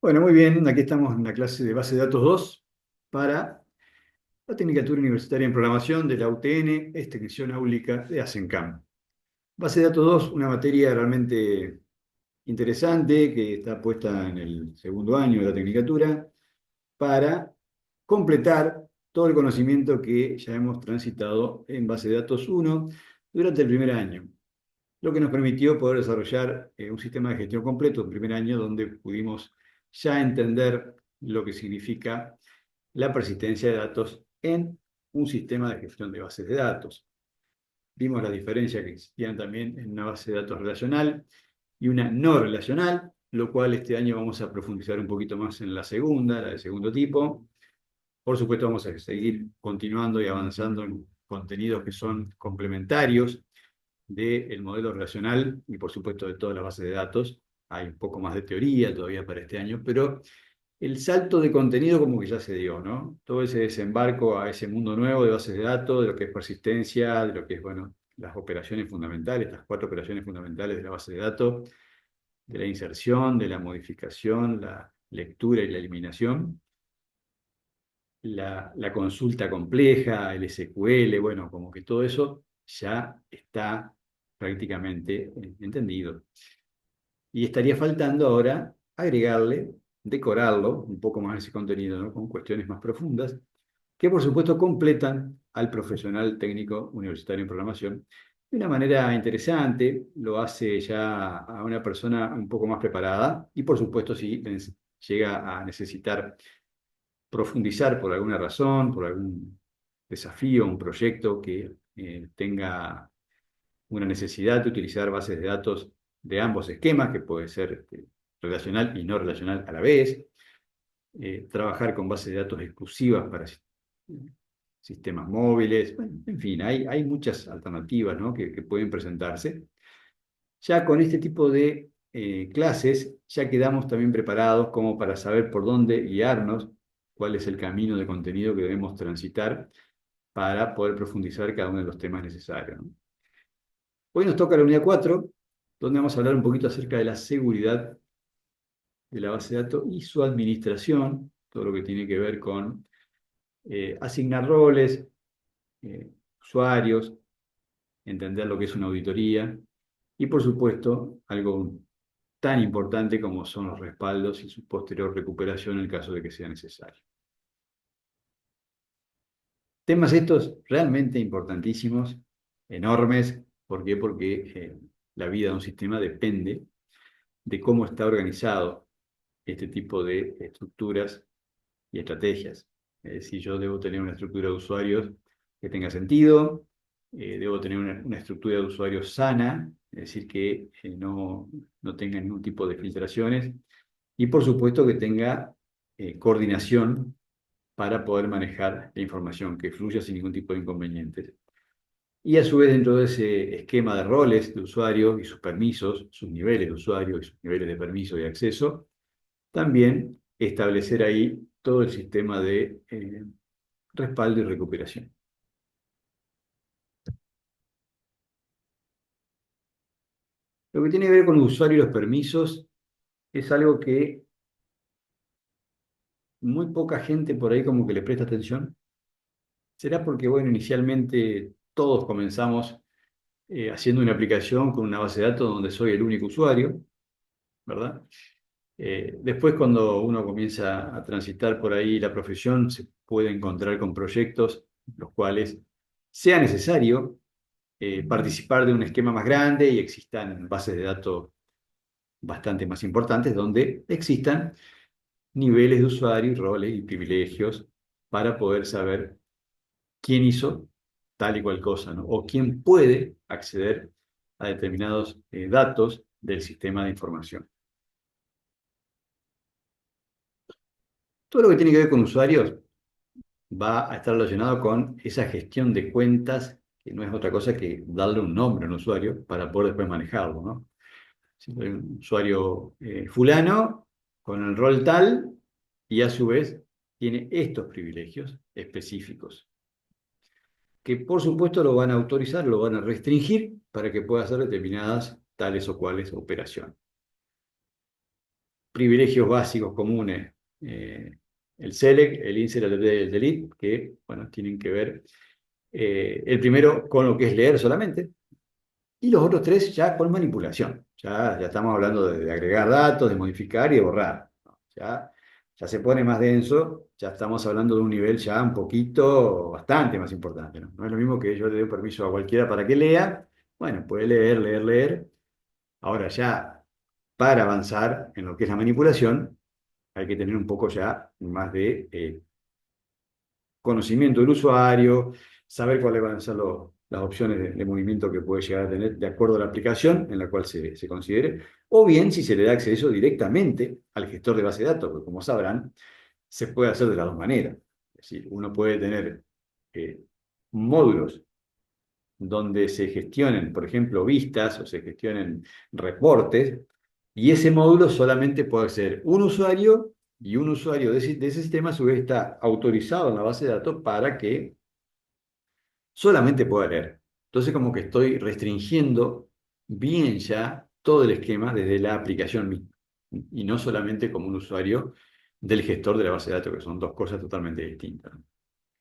Bueno, muy bien, aquí estamos en la clase de base de datos 2 para la Tecnicatura Universitaria en Programación de la UTN, extensión áulica de ASENCAM. Base de datos 2, una materia realmente interesante que está puesta en el segundo año de la Tecnicatura para completar todo el conocimiento que ya hemos transitado en base de datos 1 durante el primer año, lo que nos permitió poder desarrollar un sistema de gestión completo en primer año donde pudimos ya entender lo que significa la persistencia de datos en un sistema de gestión de bases de datos. Vimos la diferencia que existían también en una base de datos relacional y una no relacional, lo cual este año vamos a profundizar un poquito más en la segunda, la de segundo tipo. Por supuesto, vamos a seguir continuando y avanzando en contenidos que son complementarios del modelo relacional y por supuesto de toda la base de datos. Hay un poco más de teoría todavía para este año, pero el salto de contenido como que ya se dio, ¿no? Todo ese desembarco a ese mundo nuevo de bases de datos, de lo que es persistencia, de lo que es, bueno, las operaciones fundamentales, las cuatro operaciones fundamentales de la base de datos, de la inserción, de la modificación, la lectura y la eliminación, la consulta compleja, el SQL, bueno, como que todo eso ya está prácticamente entendido. Y estaría faltando ahora agregarle, decorarlo un poco más ese contenido, ¿no? Con cuestiones más profundas, que por supuesto completan al profesional técnico universitario en programación de una manera interesante, lo hace ya a una persona un poco más preparada y por supuesto si llega a necesitar profundizar por alguna razón, por algún desafío, un proyecto que tenga una necesidad de utilizar bases de datos de ambos esquemas, que puede ser relacional y no relacional a la vez, trabajar con bases de datos exclusivas para sistemas móviles, bueno, en fin, hay muchas alternativas, ¿no? que pueden presentarse. Ya con este tipo de clases ya quedamos también preparados como para saber por dónde guiarnos, cuál es el camino de contenido que debemos transitar para poder profundizar cada uno de los temas necesarios, ¿no? Hoy nos toca la unidad 4, donde vamos a hablar un poquito acerca de la seguridad de la base de datos y su administración, todo lo que tiene que ver con asignar roles, usuarios, entender lo que es una auditoría y, por supuesto, algo tan importante como son los respaldos y su posterior recuperación en el caso de que sea necesario. Temas estos realmente importantísimos, enormes. ¿Por qué? Porque la vida de un sistema depende de cómo está organizado este tipo de estructuras y estrategias. Es decir, yo debo tener una estructura de usuarios que tenga sentido, debo tener una estructura de usuarios sana, es decir, que no tenga ningún tipo de filtraciones, y por supuesto que tenga coordinación para poder manejar la información, que fluya sin ningún tipo de inconvenientes. Y a su vez, dentro de ese esquema de roles de usuario y sus permisos, sus niveles de usuario y sus niveles de permiso y acceso, también establecer ahí todo el sistema de respaldo y recuperación. Lo que tiene que ver con el usuario y los permisos es algo que muy poca gente por ahí como que le presta atención. Será porque, bueno, inicialmente todos comenzamos haciendo una aplicación con una base de datos donde soy el único usuario, ¿verdad? Después, cuando uno comienza a transitar por ahí la profesión, se puede encontrar con proyectos los cuales sea necesario participar de un esquema más grande y existan bases de datos bastante más importantes donde existan niveles de usuario, roles y privilegios para poder saber quién hizo tal y cual cosa, ¿no? O quién puede acceder a determinados datos del sistema de información. Todo lo que tiene que ver con usuarios va a estar relacionado con esa gestión de cuentas, que no es otra cosa que darle un nombre a un usuario para poder después manejarlo, ¿no? Si soy un usuario fulano, con el rol tal, y a su vez tiene estos privilegios específicos, que por supuesto lo van a autorizar, lo van a restringir para que pueda hacer determinadas tales o cuales operaciones. privilegios básicos comunes, el select, el insert, el delete, que, bueno, tienen que ver el primero con lo que es leer solamente, y los otros tres ya con manipulación. Ya estamos hablando de agregar datos, de modificar y de borrar. ¿No? Ya se pone más denso, ya estamos hablando de un nivel ya un poquito, bastante más importante. ¿No? No es lo mismo que yo le dé un permiso a cualquiera para que lea. Bueno, puede leer, leer, leer. Ahora ya, para avanzar en lo que es la manipulación, hay que tener un poco ya más de conocimiento del usuario, saber cuáles van a ser las opciones de movimiento que puede llegar a tener de acuerdo a la aplicación en la cual se considere, o bien si se le da acceso directamente al gestor de base de datos, porque como sabrán, se puede hacer de las dos maneras. Es decir, uno puede tener eh, módulos donde se gestionen, por ejemplo, vistas o se gestionen reportes, y ese módulo solamente puede acceder un usuario y un usuario de ese sistema a su vez está autorizado en la base de datos para que solamente pueda leer. Entonces como que estoy restringiendo bien ya todo el esquema desde la aplicación misma y no solamente como un usuario del gestor de la base de datos, que son dos cosas totalmente distintas. ¿No?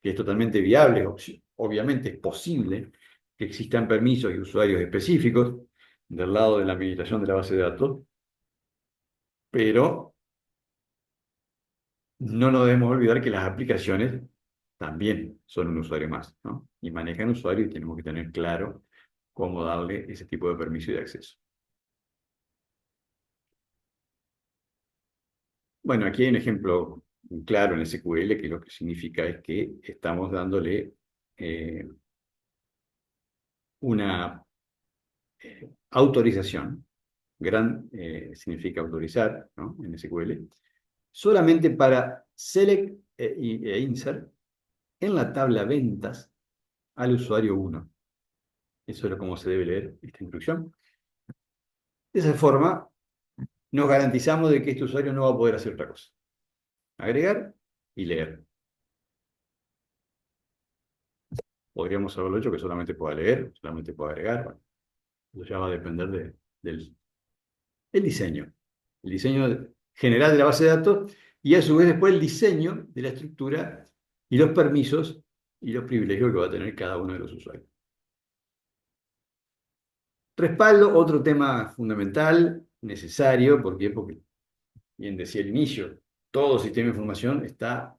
Que es totalmente viable, obviamente es posible que existan permisos y usuarios específicos del lado de la administración de la base de datos, pero no nos debemos olvidar que las aplicaciones también son un usuario más, ¿no? Y manejan usuarios y tenemos que tener claro cómo darle ese tipo de permiso y de acceso. Bueno, aquí hay un ejemplo claro en SQL que lo que significa es que estamos dándole eh, una autorización, significa autorizar, ¿no? En SQL, solamente para select e insert en la tabla ventas al usuario 1. Eso es como se debe leer esta instrucción. De esa forma, nos garantizamos de que este usuario no va a poder hacer otra cosa. Agregar y leer. Podríamos haberlo hecho que solamente pueda leer, solamente pueda agregar. Bueno, eso ya va a depender del el diseño. El diseño general de la base de datos y a su vez después el diseño de la estructura y los permisos y los privilegios que va a tener cada uno de los usuarios. Respaldo, otro tema fundamental, necesario, porque bien decía al inicio, todo sistema de información está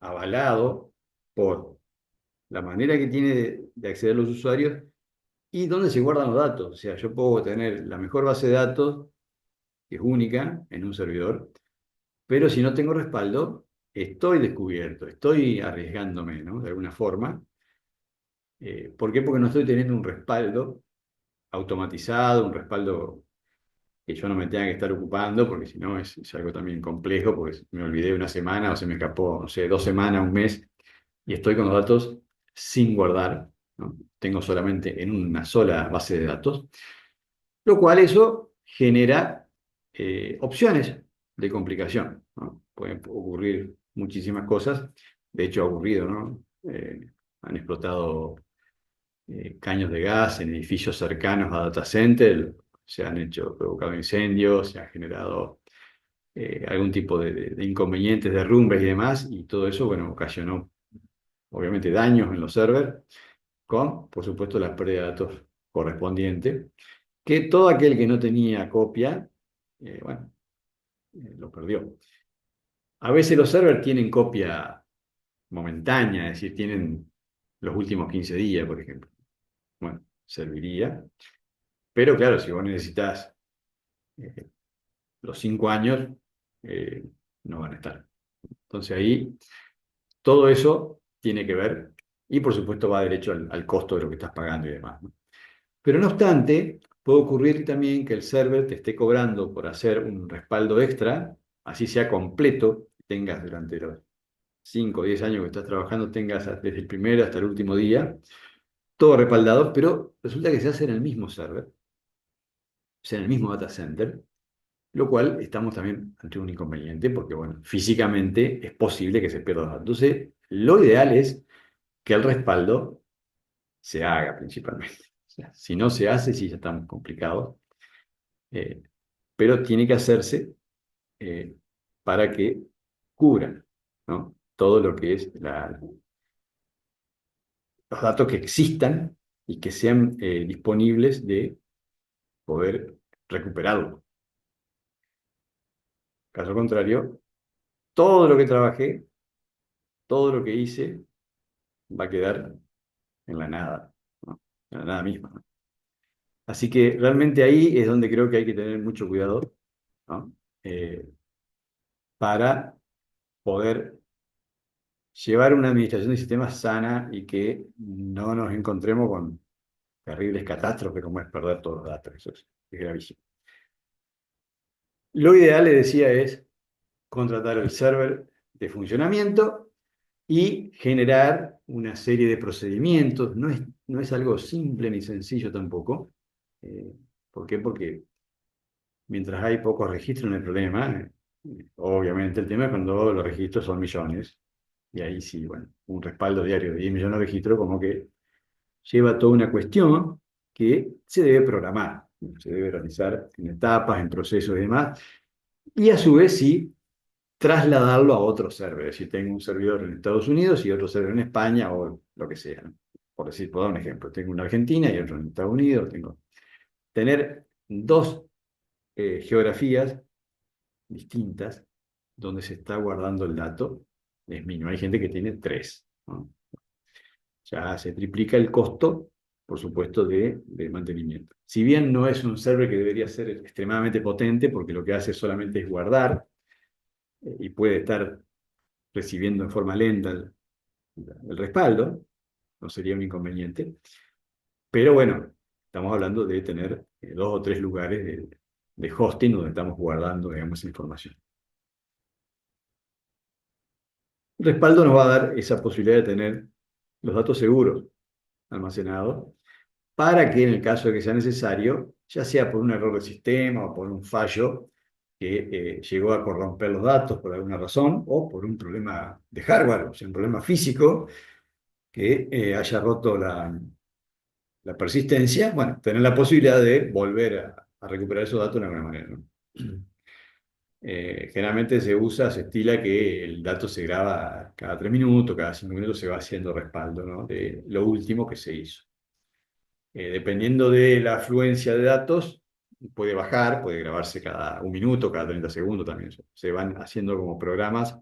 avalado por la manera que tiene de acceder los usuarios y dónde se guardan los datos. O sea, yo puedo tener la mejor base de datos, que es única, en un servidor, pero si no tengo respaldo, estoy descubierto, estoy arriesgándome, ¿no? De alguna forma. ¿Por qué? Porque no estoy teniendo un respaldo automatizado, un respaldo que yo no me tenga que estar ocupando, porque si no es algo también complejo, porque me olvidé una semana o se me escapó, no sé, 2 semanas, un mes, y estoy con los datos sin guardar, ¿no? Tengo solamente en una sola base de datos, lo cual eso genera opciones de complicación, ¿no? Pueden ocurrir muchísimas cosas, de hecho ha ocurrido, ¿no? Han explotado caños de gas en edificios cercanos a data center, se han provocado incendios, se ha generado algún tipo de inconvenientes, derrumbes y demás, y todo eso, bueno, ocasionó obviamente daños en los servers, con, por supuesto, la pérdida de datos correspondiente, que todo aquel que no tenía copia, bueno, lo perdió. A veces los servers tienen copia momentánea, es decir, tienen los últimos 15 días, por ejemplo. Bueno, serviría. Pero claro, si vos necesitas eh, los 5 años, eh, no van a estar. Entonces ahí todo eso tiene que ver y por supuesto va derecho al costo de lo que estás pagando y demás, ¿no? Pero no obstante, puede ocurrir también que el server te esté cobrando por hacer un respaldo extra, así sea completo, tengas durante los 5 o 10 años que estás trabajando, tengas desde el primero hasta el último día, todo respaldado, pero resulta que se hace en el mismo server, o sea, en el mismo data center, lo cual estamos también ante un inconveniente porque, bueno, físicamente es posible que se pierda. Entonces, lo ideal es que el respaldo se haga principalmente. O sea, si no se hace, sí ya estamos complicados, eh, pero tiene que hacerse eh, para que cubran, ¿no? Todo lo que es los datos que existan y que sean disponibles de poder recuperarlo. Caso contrario, todo lo que trabajé, todo lo que hice, va a quedar en la nada, ¿no? En la nada misma, ¿no? Así que realmente ahí es donde creo que hay que tener mucho cuidado, ¿no? Eh, para poder llevar una administración de sistemas sana y que no nos encontremos con terribles catástrofes como es perder todos los datos. Eso es gravísimo. Lo ideal, le decía, es contratar el server de funcionamiento y generar una serie de procedimientos. No es algo simple ni sencillo tampoco. Eh, ¿Por qué? Porque mientras hay pocos registros no hay problema. Obviamente el tema es cuando los registros son millones. Y ahí sí, bueno, un respaldo diario de 10 millones de registros como que lleva toda una cuestión que se debe programar, se debe realizar en etapas, en procesos y demás. Y a su vez sí trasladarlo a otro server. Si tengo un servidor en Estados Unidos y otro servidor en España o lo que sea, ¿no? Por dar un ejemplo, tengo uno en Argentina y otro en Estados Unidos. Tener dos geografías distintas donde se está guardando el dato es mínimo. Hay gente que tiene tres, ¿no? Ya se triplica el costo, por supuesto, de mantenimiento. Si bien no es un server que debería ser extremadamente potente, porque lo que hace solamente es guardar y puede estar recibiendo en forma lenta el respaldo, no sería un inconveniente. Pero bueno, estamos hablando de tener dos o tres lugares de hosting donde estamos guardando, digamos, esa información. El respaldo nos va a dar esa posibilidad de tener los datos seguros almacenados para que en el caso de que sea necesario, ya sea por un error del sistema o por un fallo que llegó a corromper los datos por alguna razón o por un problema de hardware, o sea, un problema físico que haya roto la persistencia, bueno, tener la posibilidad de volver a recuperar esos datos de alguna manera, ¿no? Generalmente se estila que el dato se graba cada 3 minutos, cada 5 minutos se va haciendo respaldo, ¿no? De lo último que se hizo. Dependiendo de la afluencia de datos, puede bajar, puede grabarse cada 1 minuto, cada 30 segundos también. Se van haciendo como programas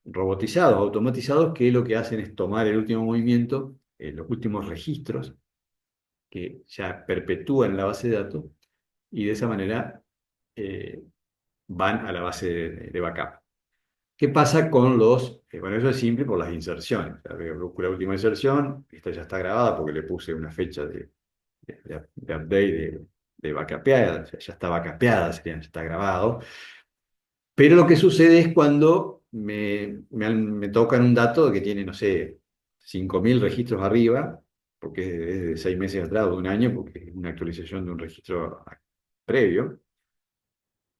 robotizados, automatizados, que lo que hacen es tomar el último movimiento, los últimos registros que ya perpetúan en la base de datos y de esa manera eh, van a la base de backup. ¿Qué pasa con bueno, eso es simple por las inserciones. O sea, busco la última inserción, esta ya está grabada porque le puse una fecha de update de backupeada, o sea, ya está backupeada, ya está grabado. Pero lo que sucede es cuando me tocan un dato que tiene, no sé, 5.000 registros arriba, porque es de 6 meses atrás o de un año, porque es una actualización de un registro previo,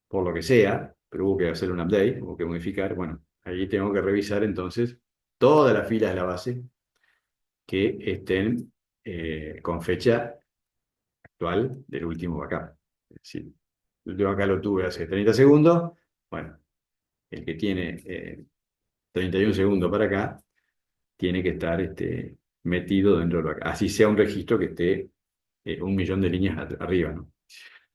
por lo que sea, pero hubo que hacer un update, hubo que modificar. Bueno, ahí tengo que revisar entonces todas las filas de la base que estén con fecha actual del último backup. Es decir, el último backup lo tuve hace 30 segundos. Bueno, el que tiene 31 segundos para acá tiene que estar metido dentro del backup. Así sea un registro que esté 1 millón de líneas arriba, ¿no?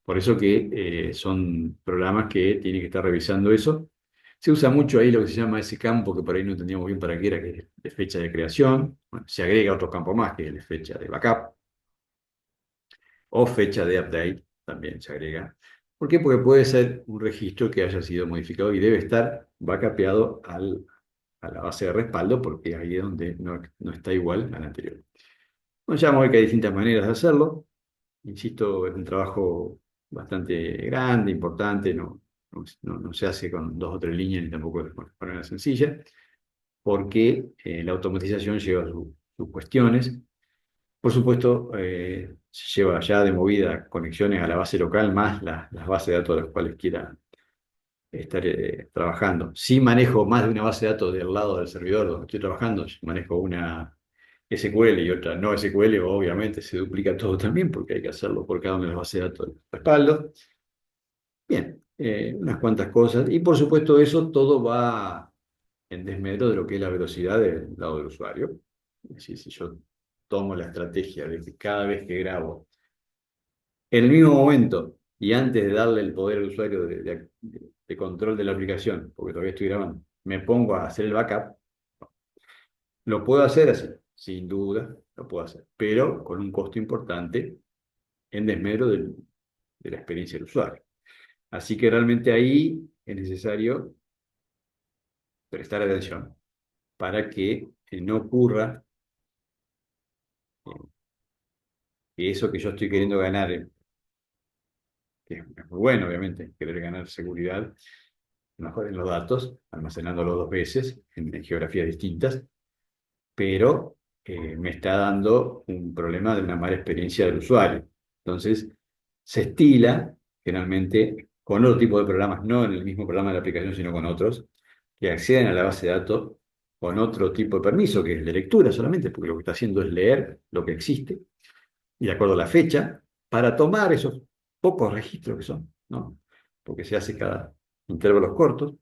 Por eso que son programas que tienen que estar revisando eso. Se usa mucho ahí lo que se llama ese campo que por ahí no entendíamos bien para qué era, que es de fecha de creación. Bueno, se agrega otro campo más, que es de fecha de backup, o fecha de update, también se agrega. ¿Por qué? Porque puede ser un registro que haya sido modificado y debe estar backupeado a la base de respaldo, porque ahí es donde no está igual al anterior. Bueno, ya vamos a ver que hay distintas maneras de hacerlo. Insisto, es un trabajo bastante grande, importante, no se hace con dos o tres líneas ni tampoco de manera sencilla, porque la automatización lleva sus cuestiones. Por supuesto, se lleva ya de movida conexiones a la base local más las bases de datos de las cuales quiera estar trabajando. Si manejo más de una base de datos del lado del servidor donde estoy trabajando, si manejo una SQL y otra no SQL, obviamente se duplica todo también porque hay que hacerlo por cada una de las bases de datos de respaldo. Bien, unas cuantas cosas. Y por supuesto eso todo va en desmedro de lo que es la velocidad del lado del usuario. Es decir, si yo tomo la estrategia de que cada vez que grabo, en el mismo momento y antes de darle el poder al usuario de control de la aplicación, porque todavía estoy grabando, me pongo a hacer el backup, lo puedo hacer así, sin duda, lo puedo hacer, pero con un costo importante en desmedro de la experiencia del usuario. Así que realmente ahí es necesario prestar atención para que no ocurra que eso que yo estoy queriendo ganar, que es muy bueno, obviamente, querer ganar seguridad, mejor en los datos, almacenándolos dos veces en geografías distintas, pero me está dando un problema de una mala experiencia del usuario. Entonces, se estila, generalmente, con otro tipo de programas, no en el mismo programa de la aplicación, sino con otros, que acceden a la base de datos con otro tipo de permiso, que es de lectura solamente, porque lo que está haciendo es leer lo que existe, y de acuerdo a la fecha, para tomar esos pocos registros que son, ¿no? Porque se hace cada intervalos cortos.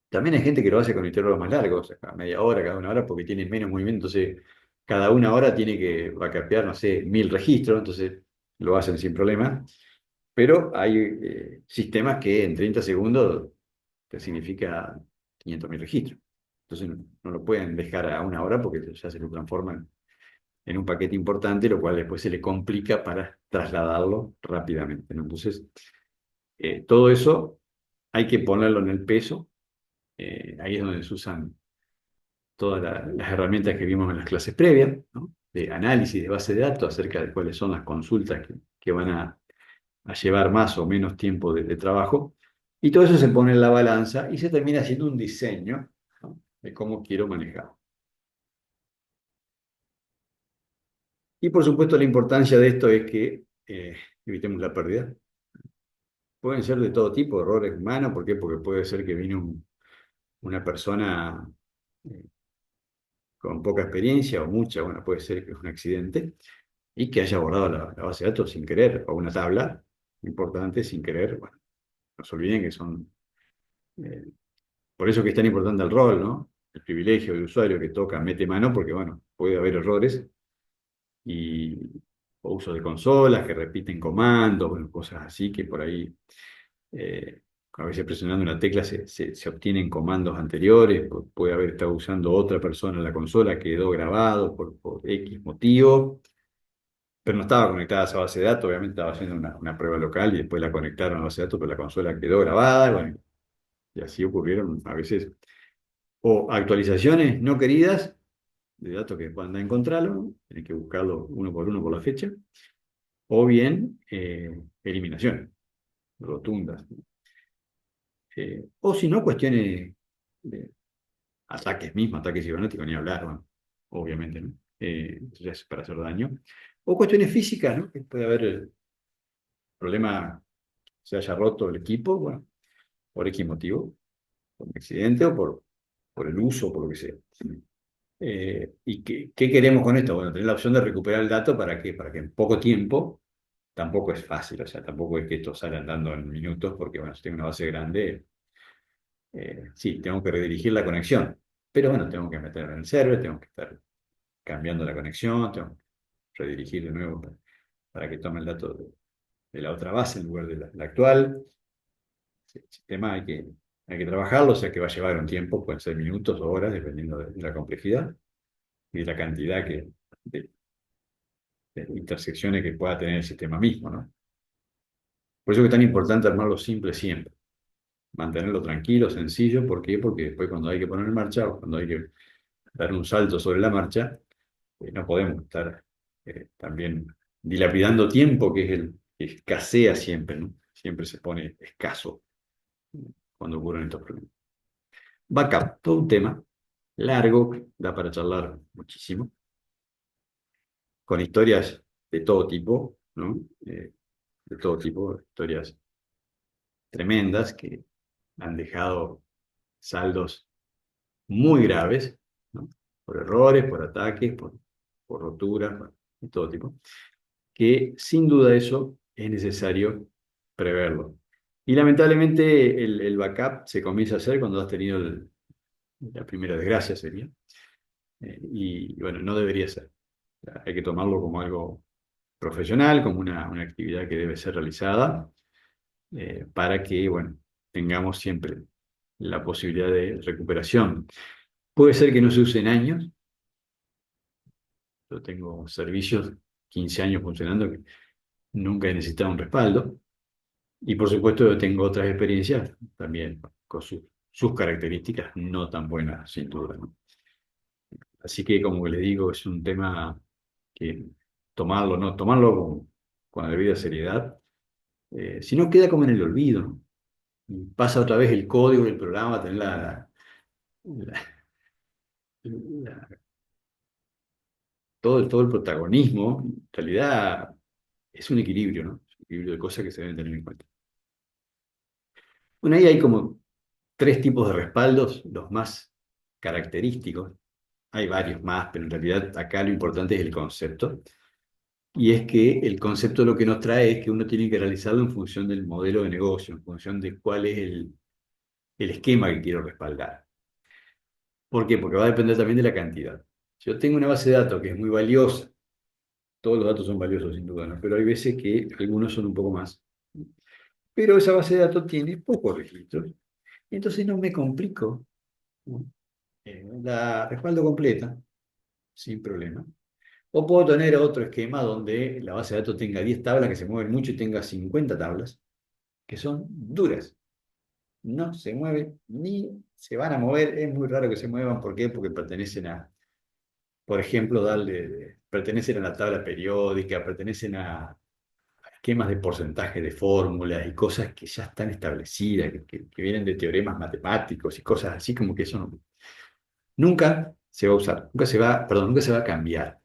También hay gente que lo hace con intervalos más largos, o sea, cada media hora, cada una hora, porque tiene menos movimiento. Entonces, cada una hora tiene que backupear, no sé, 1000 registros, entonces lo hacen sin problema. Pero hay sistemas que en 30 segundos te significa 500.000 registros. Entonces no lo pueden dejar a una hora porque ya se lo transforman en un paquete importante, lo cual después se le complica para trasladarlo rápidamente, ¿no? Entonces, todo eso hay que ponerlo en el peso. Ahí es donde se usan todas las herramientas que vimos en las clases previas, ¿no? De análisis de base de datos acerca de cuáles son las consultas que van a llevar más o menos tiempo de trabajo. Y todo eso se pone en la balanza y se termina haciendo un diseño, ¿no? De cómo quiero manejar. Y por supuesto la importancia de esto es que evitemos la pérdida. Pueden ser de todo tipo, errores humanos, ¿por qué? Porque puede ser que vino una persona eh, con poca experiencia o mucha, bueno, puede ser que es un accidente, y que haya borrado la base de datos sin querer, o una tabla importante sin querer. Bueno, no se olviden que son, eh, por eso que es tan importante el rol, ¿no? El privilegio del usuario que toca, mete mano, porque bueno, puede haber errores y o uso de consolas que repiten comandos, bueno, cosas así que por ahí, eh, a veces presionando una tecla se obtienen comandos anteriores, puede haber estado usando otra persona en la consola, quedó grabado por X motivo, pero no estaba conectada a esa base de datos, obviamente estaba haciendo una prueba local y después la conectaron a la base de datos, pero la consola quedó grabada, bueno, y así ocurrieron a veces, o actualizaciones no queridas de datos que después andan a encontrarlo, ¿no? Tienen que buscarlo uno por uno por la fecha, o bien eliminación, rotundas, ¿no? O si no, cuestiones de ataques mismos, ataques cibernéticos, ni hablar, bueno, obviamente, ¿no? Eso ya es para hacer daño. O cuestiones físicas, ¿no? Que puede haber problema, se haya roto el equipo, bueno, por X motivo, por un accidente o por el uso, por lo que sea. ¿Y qué queremos con esto? Bueno, tener la opción de recuperar el dato para que en poco tiempo, tampoco es fácil, o sea, tampoco es que esto salga andando en minutos, porque bueno, si tengo una base grande, sí, tengo que redirigir la conexión, pero bueno, tengo que meter en el server, tengo que estar cambiando la conexión, tengo que redirigir de nuevo para que tome el dato de la otra base en lugar de la actual. Sí, el sistema hay que trabajarlo, o sea que va a llevar un tiempo, pueden ser minutos o horas, dependiendo de la complejidad y de la cantidad de, de intersecciones que pueda tener el sistema mismo, ¿no? Por eso que es tan importante armarlo simple siempre, mantenerlo tranquilo, sencillo. ¿Por qué? Porque después cuando hay que poner en marcha o cuando hay que dar un salto sobre la marcha, no podemos estar también dilapidando tiempo, que es el que escasea siempre, ¿no? Siempre se pone escaso cuando ocurren estos problemas. Backup, todo un tema largo, da para charlar muchísimo, con historias de todo tipo, ¿no? De todo tipo, historias tremendas que han dejado saldos muy graves, ¿no? Por errores, por ataques, por roturas, de todo tipo, que sin duda eso es necesario preverlo. Y lamentablemente el backup se comienza a hacer cuando has tenido la primera desgracia, sería. Y bueno, no debería ser. O sea, hay que tomarlo como algo profesional, como una actividad que debe ser realizada, para que, bueno, tengamos siempre la posibilidad de recuperación. Puede ser que no se use en años. Yo tengo servicios 15 años funcionando que nunca he necesitado un respaldo. Y por supuesto tengo otras experiencias también con sus características no tan buenas, sin duda, ¿no? Así que, como les digo, es un tema que tomarlo, ¿no? Tomarlo con la debida seriedad. Si no, queda como en el olvido, ¿no? Y pasa otra vez el código del programa a tener la- la- todo el protagonismo. En realidad es un equilibrio, ¿no? Es un equilibrio de cosas que se deben tener en cuenta. Bueno, ahí hay como tres tipos de respaldos, los más característicos. Hay varios más, pero en realidad acá lo importante es el concepto. Y es que el concepto lo que nos trae es que uno tiene que realizarlo en función del modelo de negocio, en función de cuál es el esquema que quiero respaldar. ¿Por qué? Porque va a depender también de la cantidad. Si yo tengo una base de datos que es muy valiosa, todos los datos son valiosos sin duda, ¿no? Pero hay veces que algunos son un poco más. Pero esa base de datos tiene pocos registros. Entonces no me complico, ¿no? La respaldo completa, sin problema. O puedo tener otro esquema donde la base de datos tenga 10 tablas que se mueven mucho y tenga 50 tablas que son duras. No se mueven ni se van a mover. Es muy raro que se muevan. ¿Por qué? Porque pertenecen a, por ejemplo, pertenecen a la tabla periódica, pertenecen a esquemas de porcentaje de fórmulas y cosas que ya están establecidas, que vienen de teoremas matemáticos y cosas así como que eso nunca se va a usar, nunca se va, perdón, nunca se va a cambiar.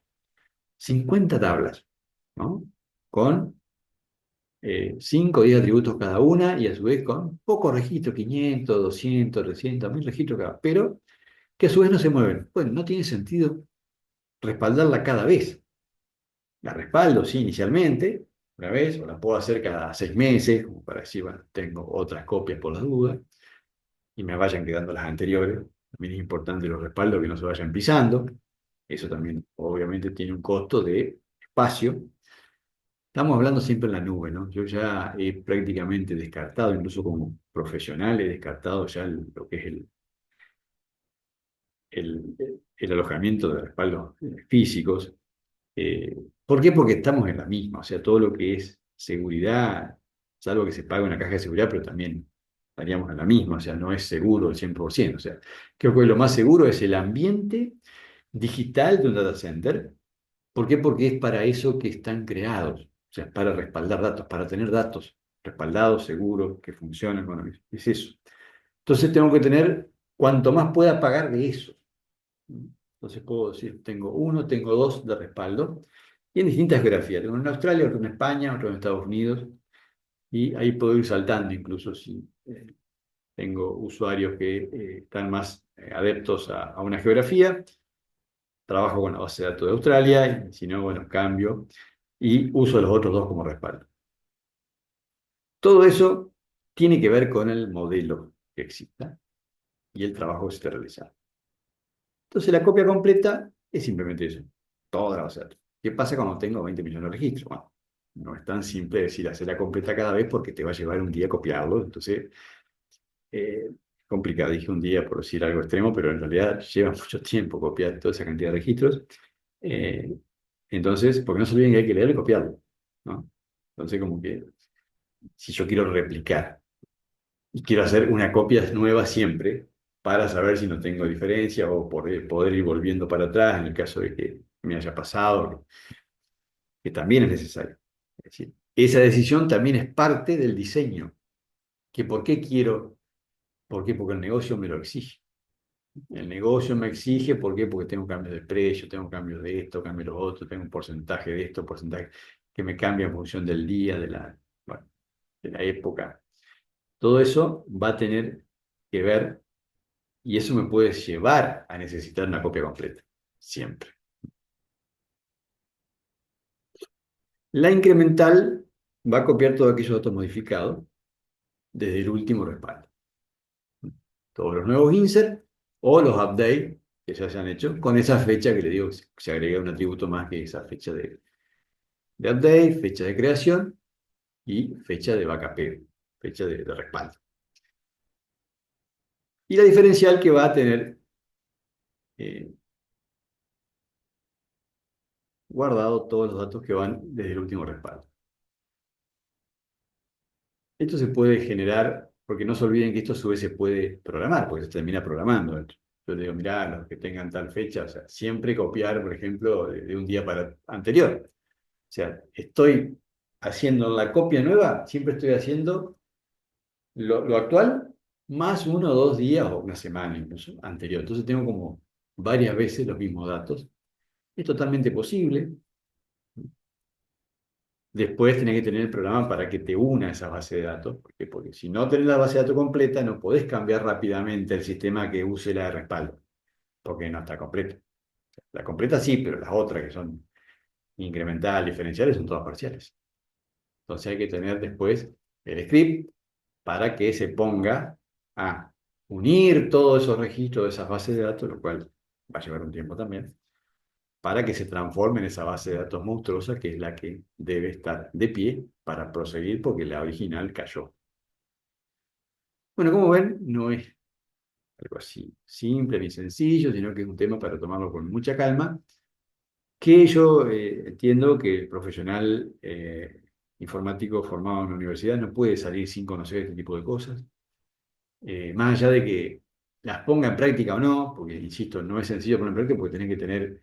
50 tablas, ¿no? Con 5 o 10 atributos cada una y a su vez con pocos registros, 500, 200, 300, 1000 registros cada, pero que a su vez no se mueven. Bueno, no tiene sentido respaldarla cada vez. La respaldo, sí, inicialmente, una vez, o la puedo hacer cada 6 meses, como para decir, bueno, tengo otras copias por las dudas, y me vayan quedando las anteriores. También es importante los respaldos que no se vayan pisando. Eso también, obviamente, tiene un costo de espacio. Estamos hablando siempre en la nube, ¿no? Yo ya he prácticamente descartado, incluso como profesional, he descartado ya lo que es el, el alojamiento de respaldos físicos. ¿Por qué? Porque estamos en la misma, o sea, todo lo que es seguridad, salvo que se pague una caja de seguridad, pero también estaríamos en la misma, o sea, no es seguro el 100%, o sea, creo que lo más seguro es el ambiente digital de un data center. ¿Por qué? Porque es para eso que están creados, o sea, para respaldar datos, para tener datos respaldados, seguros, que funcionan, bueno, es eso. Entonces tengo que tener cuanto más pueda pagar de eso. Entonces puedo decir, tengo uno, tengo dos de respaldo, y en distintas geografías. Tengo uno en Australia, otro en España, otro en Estados Unidos, y ahí puedo ir saltando incluso si tengo usuarios que están más adeptos a una geografía. Trabajo con la base de datos de Australia, y si no, bueno, cambio y uso los otros dos como respaldo. Todo eso tiene que ver con el modelo que exista y el trabajo que se esté realizando. Entonces, la copia completa es simplemente eso, toda la base de datos. ¿Qué pasa cuando tengo 20 millones de registros? Bueno, no es tan simple decir hacerla completa cada vez porque te va a llevar un día copiarlo. Entonces, complicado, dije un día por decir algo extremo, pero en realidad lleva mucho tiempo copiar toda esa cantidad de registros. Eh, entonces, porque no se olviden que hay que leerlo y copiarlo, ¿no? Entonces, como que si yo quiero replicar y quiero hacer una copia nueva siempre para saber si no tengo diferencia o poder ir volviendo para atrás en el caso de que me haya pasado, que también es necesario. Es decir, esa decisión también es parte del diseño. Que ¿por qué quiero? ¿Por qué? Porque el negocio me lo exige. El negocio me exige, ¿por qué? Porque tengo cambios de precio, tengo cambios de esto, cambios de lo otro, tengo un porcentaje de esto, porcentaje que me cambia en función del día, bueno, de la época. Todo eso va a tener que ver y eso me puede llevar a necesitar una copia completa, siempre. La incremental va a copiar todos aquellos datos modificados desde el último respaldo. Todos los nuevos insert o los update que se hayan hecho con esa fecha que le digo, se agrega un atributo más que esa fecha de update, fecha de creación y fecha de backup, fecha de respaldo. Y la diferencial que va a tener eh, guardado todos los datos que van desde el último respaldo. Esto se puede generar, porque no se olviden que esto a su vez se puede programar, porque se termina programando. Yo le digo, mirá, los que tengan tal fecha, o sea, siempre copiar, por ejemplo, de un día para anterior. O sea, estoy haciendo la copia nueva, siempre estoy haciendo lo actual más 1 o 2 días o una semana incluso anterior. Entonces tengo como varias veces los mismos datos. Es totalmente posible. Después tenés que tener el programa para que te una a esa base de datos, porque si no tenés la base de datos completa, no podés cambiar rápidamente el sistema que use la de respaldo, porque no está completa. La completa sí, pero las otras que son incremental, diferenciales, son todas parciales. Entonces hay que tener después el script para que se ponga a unir todos esos registros de esas bases de datos, lo cual va a llevar un tiempo también, para que se transforme en esa base de datos monstruosa que es la que debe estar de pie para proseguir porque la original cayó. Bueno, como ven, no es algo así simple ni sencillo, sino que es un tema para tomarlo con mucha calma, que yo entiendo que el profesional informático formado en la universidad no puede salir sin conocer este tipo de cosas. Más allá de que las ponga en práctica o no, porque insisto, no es sencillo poner en práctica porque tenés que tener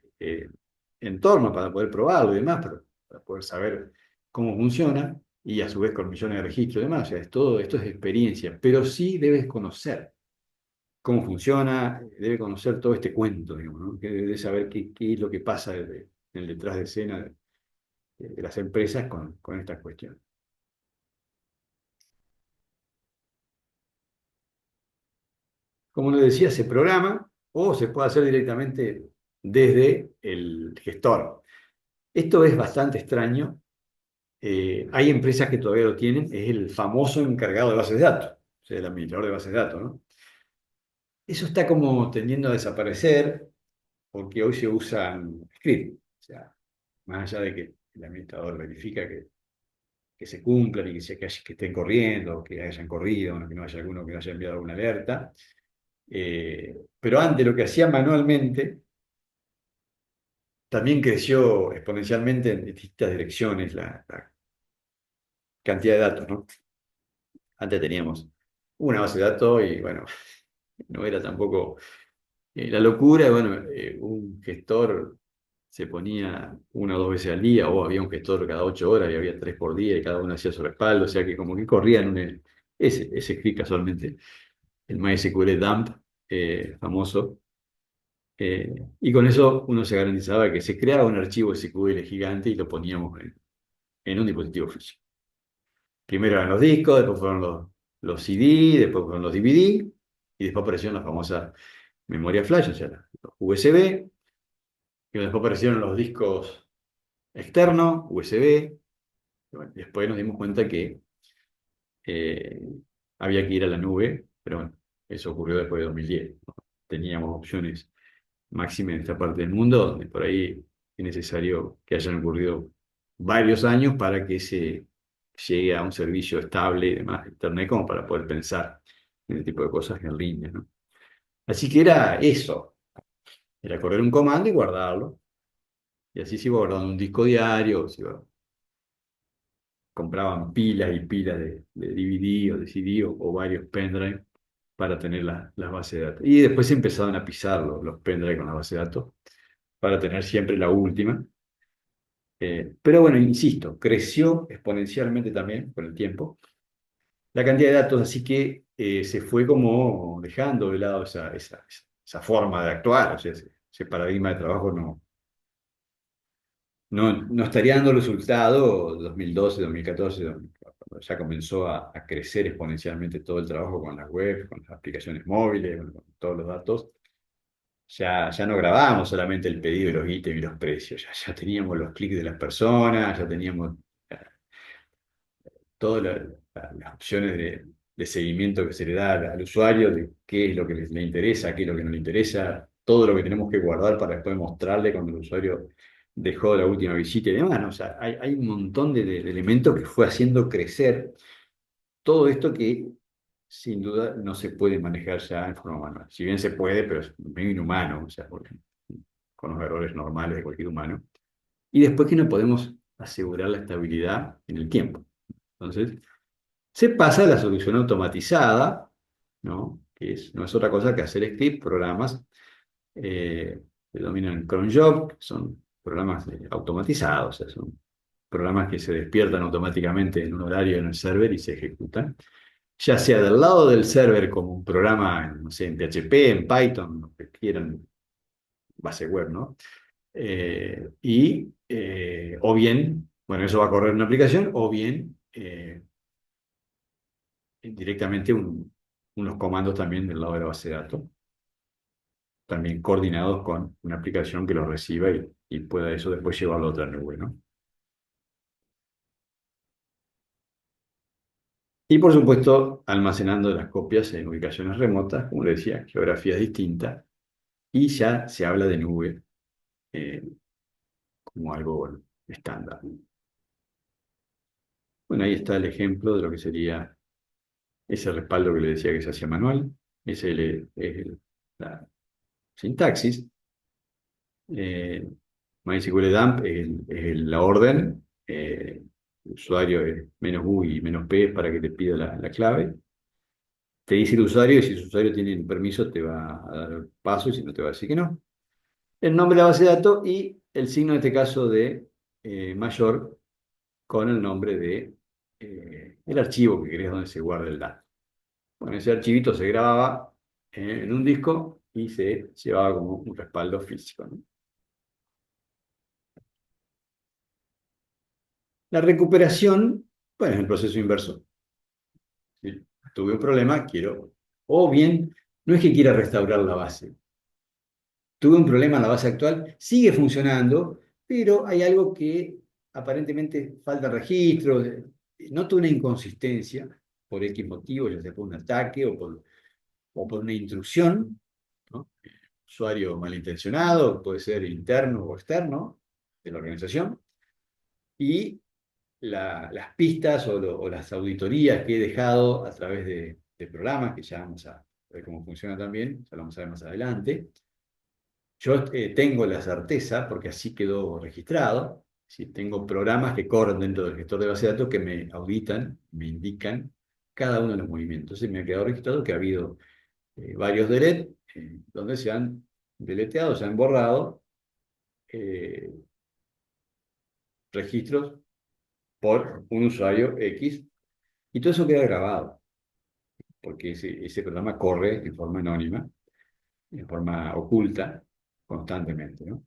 entorno para poder probarlo y demás, para poder saber cómo funciona y a su vez con millones de registros y demás. O sea, todo esto es experiencia, pero sí debes conocer cómo funciona, debe conocer todo este cuento, digamos, ¿no? Que debe saber qué es lo que pasa en el detrás de escena de las empresas con estas cuestiones. Como les decía, se programa o se puede hacer directamente desde el gestor. Esto es bastante extraño. Hay empresas que todavía lo tienen, es el famoso encargado de bases de datos, o sea, el administrador de bases de datos, ¿no? Eso está como tendiendo a desaparecer porque hoy se usan scripts. O sea, más allá de que el administrador verifica que se cumplan y que estén corriendo, que hayan corrido, que no haya alguno que no haya enviado alguna alerta. Pero antes lo que hacía manualmente también creció exponencialmente en distintas direcciones la cantidad de datos, ¿no? Antes teníamos una base de datos y bueno, no era tampoco la locura, bueno, un gestor se ponía 1 o 2 veces al día, o había un gestor cada 8 horas y había 3 por día y cada uno hacía su respaldo, o sea que como que corrían ese script casualmente, el MySQL dump famoso. Y con eso uno se garantizaba que se creaba un archivo SQL gigante y lo poníamos en un dispositivo físico. Primero eran los discos, después fueron los CD, después fueron los DVD y después aparecieron las famosas memorias flash, o sea, los USB, y después aparecieron los discos externos, USB. Y bueno, después nos dimos cuenta que eh, había que ir a la nube, pero bueno, eso ocurrió después de 2010, ¿no? Teníamos opciones máxime en esta parte del mundo, donde por ahí es necesario que hayan ocurrido varios años para que se llegue a un servicio estable y demás de Internet como para poder pensar en este tipo de cosas en línea, ¿no? Así que era eso, era correr un comando y guardarlo, y así se iba guardando un disco diario, compraban pilas y pilas de DVD o de CD o varios pendrive para tener las bases de datos. Y después empezaron a pisar los pendrive con la base de datos para tener siempre la última. Pero bueno, insisto, creció exponencialmente también con el tiempo la cantidad de datos, así que se fue como dejando de lado esa forma de actuar, o sea, ese paradigma de trabajo no estaría dando resultado 2012, 2014, cuando ya comenzó a crecer exponencialmente todo el trabajo con las webs, con las aplicaciones móviles, bueno, con todos los datos. Ya no grabábamos solamente el pedido y los ítems y los precios, ya teníamos los clics de las personas, ya teníamos todas las opciones de seguimiento que se le da al usuario, de qué es lo que le interesa, qué es lo que no le interesa, todo lo que tenemos que guardar para después mostrarle cuando el usuario dejó la última visita y demás, ¿no? O sea, hay un montón de elementos que fue haciendo crecer todo esto que sin duda no se puede manejar ya en forma manual. Si bien se puede, pero es medio inhumano, o sea, con los errores normales de cualquier humano. Y después que no podemos asegurar la estabilidad en el tiempo. Entonces, se pasa a la solución automatizada, ¿no? No es otra cosa que hacer script, programas que dominan cron job, que son programas automatizados, o sea, son programas que se despiertan automáticamente en un horario en el server y se ejecutan, ya sea del lado del server como un programa, no sé, en PHP, en Python, lo que quieran, base web, ¿no? O bien, bueno, eso va a correr en una aplicación, o bien directamente unos comandos también del lado de la base de datos, también coordinados con una aplicación que lo reciba y pueda eso después llevarlo a otra nube, ¿no? Y por supuesto, almacenando las copias en ubicaciones remotas, como le decía, geografías distintas, y ya se habla de nube eh, como algo bueno, estándar. Bueno, ahí está el ejemplo de lo que sería ese respaldo que le decía que se hacía manual, la sintaxis. MySQL dump la orden, el usuario es "-u" y "-p" para que te pida la clave. Te dice el usuario y si el usuario tiene el permiso te va a dar el paso y si no te va a decir que no. El nombre de la base de datos y el signo en este caso de mayor con el nombre de el archivo que querés donde se guarda el dato. Bueno, ese archivito se grababa en un disco y se llevaba como un respaldo físico, ¿no? La recuperación, bueno, es el proceso inverso. Si tuve un problema, quiero, o bien, no es que quiera restaurar la base. Tuve un problema en la base actual, sigue funcionando, pero hay algo que aparentemente falta registro, noto una inconsistencia por X motivo, ya sea por un ataque o por una intrusión, ¿no? Usuario malintencionado, puede ser interno o externo de la organización, y las pistas o las auditorías que he dejado a través de programas, que ya vamos a ver cómo funciona también, ya lo vamos a ver más adelante. Yo tengo la certeza, porque así quedó registrado, si tengo programas que corren dentro del gestor de base de datos que me auditan, me indican cada uno de los movimientos. Entonces me ha quedado registrado que ha habido varios delete, donde se han deleteado, se han borrado eh, registros por un usuario X, y todo eso queda grabado, porque ese programa corre en forma anónima, en forma oculta, constantemente, ¿no?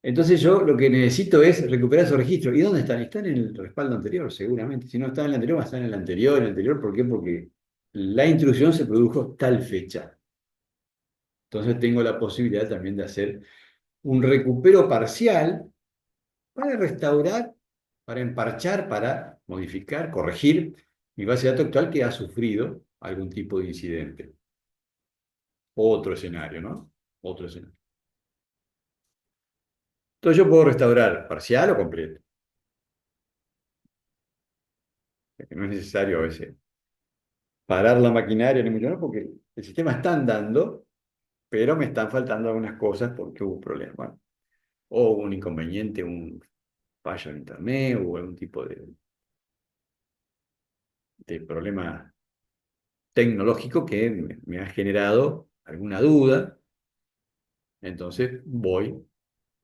Entonces yo lo que necesito es recuperar esos registros. ¿Y dónde están? Están en el respaldo anterior, seguramente. Si no están en el anterior, va a estar en el anterior, en el anterior. ¿Por qué? Porque la intrusión se produjo tal fecha. Entonces tengo la posibilidad también de hacer un recupero parcial para restaurar, para emparchar, para modificar, corregir mi base de datos actual que ha sufrido algún tipo de incidente. Otro escenario, ¿no? Otro escenario. Entonces yo puedo restaurar parcial o completo. Que no es necesario a veces parar la maquinaria, ni mucho menos, porque el sistema está andando, pero me están faltando algunas cosas porque hubo un problema. Bueno, o hubo un inconveniente, un fallo en internet, o algún tipo de problema tecnológico que me ha generado alguna duda. Entonces voy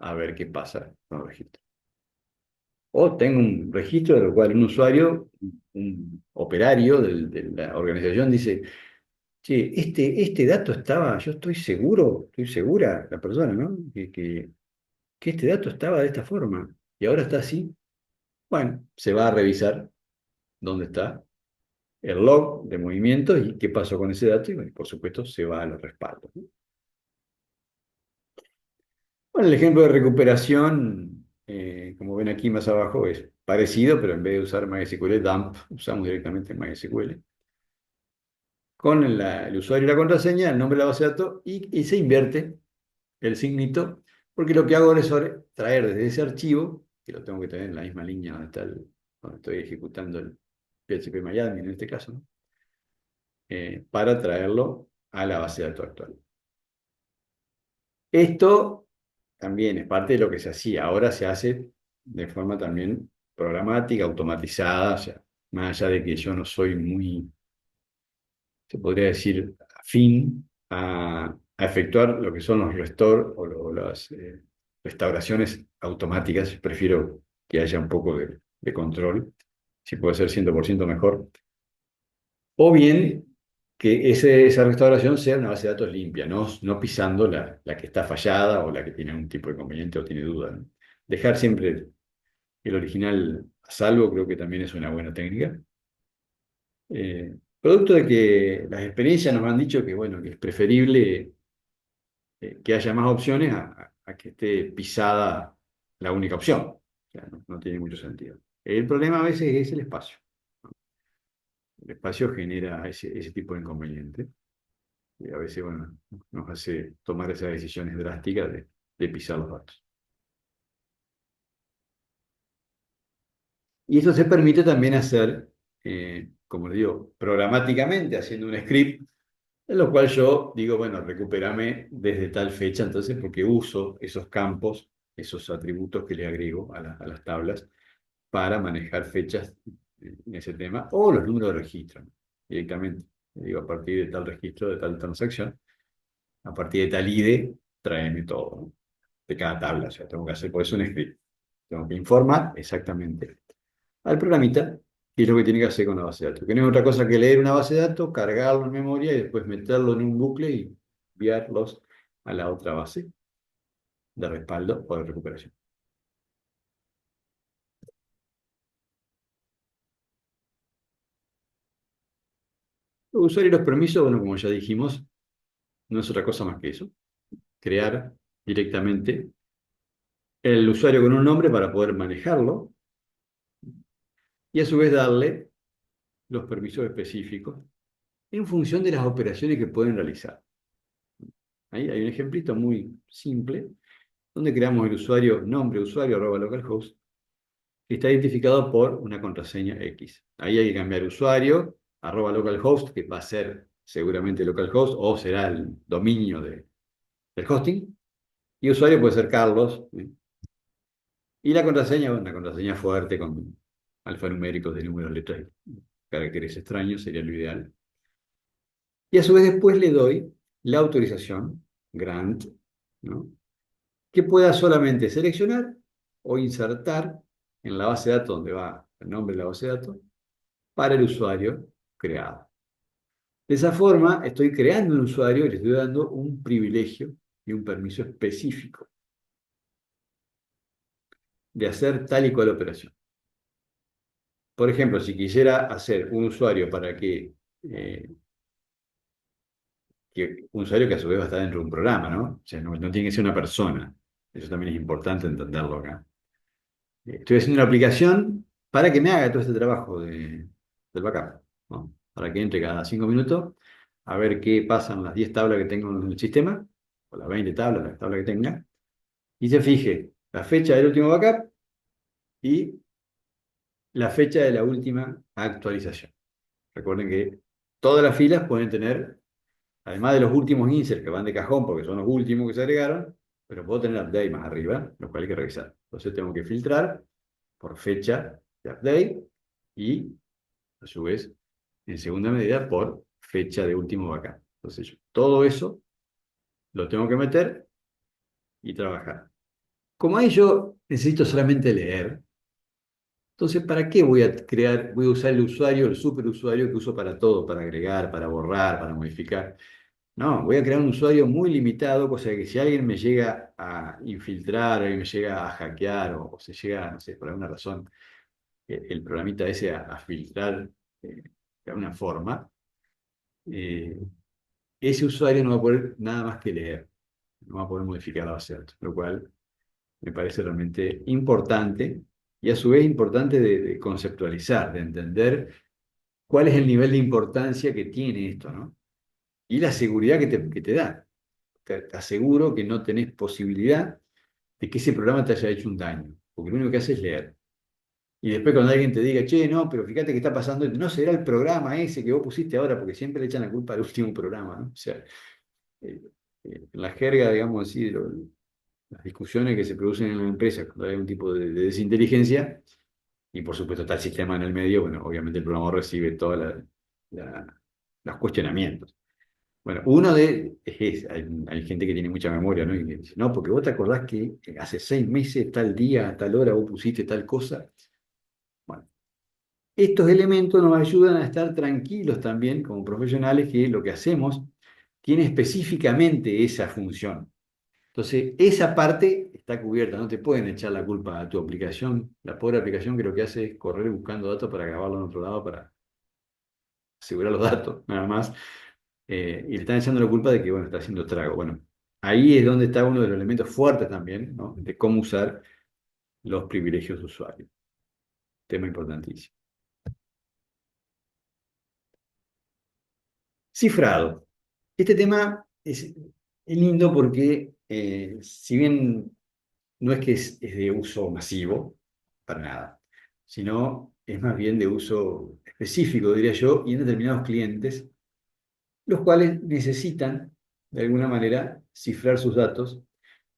a ver qué pasa con el registro. O tengo un registro del cual un usuario, un operario de la organización dice, che, este dato estaba, yo estoy segura, la persona, ¿no? Que este dato estaba de esta forma y ahora está así. Bueno, se va a revisar dónde está el log de movimiento y qué pasó con ese dato y bueno, por supuesto se va a los respaldos, ¿no? Bueno, el ejemplo de recuperación, como ven aquí más abajo, es parecido, pero en vez de usar MySQL dump, usamos directamente MySQL. con el usuario y la contraseña, el nombre de la base de datos, y se invierte el signito, porque lo que hago ahora es traer desde ese archivo, que lo tengo que tener en la misma línea donde estoy ejecutando el PHP-MyAdmin en este caso, ¿no? Para traerlo a la base de datos actual. Esto también es parte de lo que se hacía, ahora se hace de forma también programática, automatizada, o sea, más allá de que yo no soy muy, se podría decir, afín a efectuar lo que son los restore o las restauraciones automáticas. Prefiero que haya un poco de control, si puede ser 100% mejor. O bien que esa restauración sea una base de datos limpia, no pisando la que está fallada o la que tiene algún tipo de inconveniente o tiene duda, ¿no? Dejar siempre el original a salvo creo que también es una buena técnica. Producto de que las experiencias nos han dicho que, bueno, que es preferible que haya más opciones a que esté pisada la única opción. O sea, no tiene mucho sentido. El problema a veces es el espacio. El espacio genera ese tipo de inconveniente y a veces, bueno, nos hace tomar esas decisiones drásticas de pisar los datos. Y eso se permite también hacer, como les digo, programáticamente, haciendo un script. En lo cual yo digo, bueno, recupérame desde tal fecha, entonces, porque uso esos campos, esos atributos que le agrego a las tablas para manejar fechas en ese tema, o los números de registro, ¿no? Directamente. Le digo, a partir de tal registro, de tal transacción, a partir de tal ID, tráeme todo, ¿no? De cada tabla, o sea, tengo que hacer por eso un script. Tengo que informar exactamente al programita qué es lo que tiene que hacer con la base de datos. Que no es otra cosa que leer una base de datos, cargarlo en memoria y después meterlo en un bucle y enviarlos a la otra base de respaldo o de recuperación. Los usuarios y los permisos, bueno, como ya dijimos, no es otra cosa más que eso. Crear directamente el usuario con un nombre para poder manejarlo y a su vez darle los permisos específicos en función de las operaciones que pueden realizar. Ahí hay un ejemplito muy simple donde creamos el usuario, nombre usuario, arroba localhost, que está identificado por una contraseña X. Ahí hay que cambiar usuario, arroba localhost, que va a ser seguramente localhost o será el dominio del hosting. Y usuario puede ser Carlos, ¿sí? Y la contraseña, bueno, una contraseña fuerte con alfanuméricos de números, letras y caracteres extraños, sería lo ideal. Y a su vez después le doy la autorización, grant, ¿no? Que pueda solamente seleccionar o insertar en la base de datos donde va el nombre de la base de datos para el usuario creado. De esa forma, estoy creando un usuario y le estoy dando un privilegio y un permiso específico de hacer tal y cual operación. Por ejemplo, si quisiera hacer un usuario para un usuario que a su vez va a estar dentro de un programa, ¿no? O sea, no tiene que ser una persona. Eso también es importante entenderlo acá. Estoy haciendo una aplicación para que me haga todo este trabajo del backup, ¿no? Para que entre cada 5 minutos a ver qué pasan las 10 tablas que tengo en el sistema, o las 20 tablas, las tablas que tenga, y se fije la fecha del último backup y la fecha de la última actualización. Recuerden que todas las filas pueden tener, además de los últimos inserts que van de cajón, porque son los últimos que se agregaron, pero puedo tener update más arriba, lo cual hay que revisar. Entonces tengo que filtrar por fecha de update y, a su vez, en segunda medida, por fecha de último backup. Entonces, todo eso lo tengo que meter y trabajar. Como ahí yo necesito solamente leer, entonces, ¿para qué voy a usar el usuario, el superusuario que uso para todo, para agregar, para borrar, para modificar? No, voy a crear un usuario muy limitado, cosa que si alguien me llega a infiltrar, alguien me llega a hackear o se llega, no sé, por alguna razón, el programita ese a filtrar de alguna forma, eh, ese usuario no va a poder nada más que leer, no va a poder modificar la base de datos, lo cual me parece realmente importante y a su vez importante de conceptualizar, de entender cuál es el nivel de importancia que tiene esto, ¿no? Y la seguridad que te da. Te aseguro que no tenés posibilidad de que ese programa te haya hecho un daño, porque lo único que hace es leer. Y después cuando alguien te diga, che, no, pero fíjate que está pasando, esto, no será el programa ese que vos pusiste ahora, porque siempre le echan la culpa al último programa, ¿no? O sea, eh, en la jerga, digamos así, las discusiones que se producen en la empresa cuando hay un tipo de desinteligencia, y por supuesto está el sistema en el medio, bueno, obviamente el programador recibe todos los cuestionamientos. Bueno, hay gente que tiene mucha memoria, ¿no? Y que dice, no, porque vos te acordás que hace 6 meses, tal día, a tal hora, vos pusiste tal cosa. Bueno, estos elementos nos ayudan a estar tranquilos también como profesionales que lo que hacemos tiene específicamente esa función. Entonces, esa parte está cubierta, no te pueden echar la culpa a tu aplicación. La pobre aplicación que lo que hace es correr buscando datos para grabarlo en otro lado para asegurar los datos, nada más. Y le están echando la culpa de que, bueno, está haciendo trago. Bueno, ahí es donde está uno de los elementos fuertes también, ¿no? De cómo usar los privilegios de usuario. Tema importantísimo. Cifrado. Este tema es lindo porque, si bien no es que es de uso masivo, para nada, sino es más bien de uso específico, diría yo, y en determinados clientes, los cuales necesitan, de alguna manera, cifrar sus datos,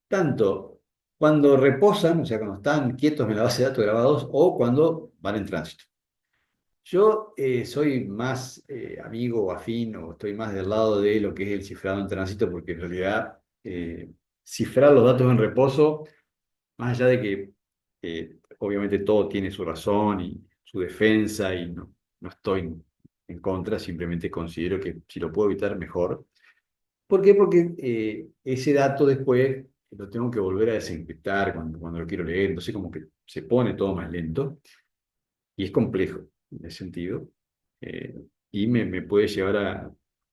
tanto cuando reposan, o sea, cuando están quietos en la base de datos grabados, o cuando van en tránsito. Yo soy más amigo o afín, o estoy más del lado de lo que es el cifrado en tránsito, porque en realidad cifrar los datos en reposo, más allá de que obviamente todo tiene su razón y su defensa, y no estoy en contra, simplemente considero que si lo puedo evitar, mejor. ¿Por qué? Porque ese dato después lo tengo que volver a desencriptar cuando lo quiero leer, entonces como que se pone todo más lento y es complejo en ese sentido. eh, y me puede llevar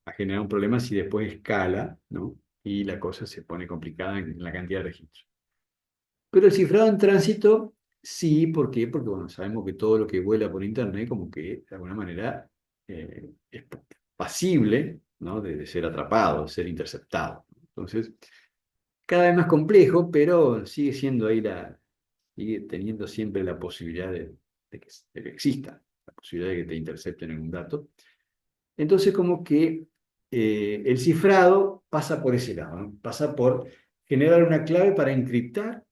a generar un problema si después escala, ¿no? Y la cosa se pone complicada en la cantidad de registros. Pero el cifrado en tránsito, sí, ¿por qué? Porque, bueno, sabemos que todo lo que vuela por Internet, como que de alguna manera es pasible, ¿no? De ser atrapado, de ser interceptado. Entonces, cada vez más complejo, pero sigue teniendo siempre la posibilidad de que exista, la posibilidad de que te intercepten en un dato. Entonces, como que el cifrado pasa por ese lado, ¿no? Pasa por generar una clave para encriptar,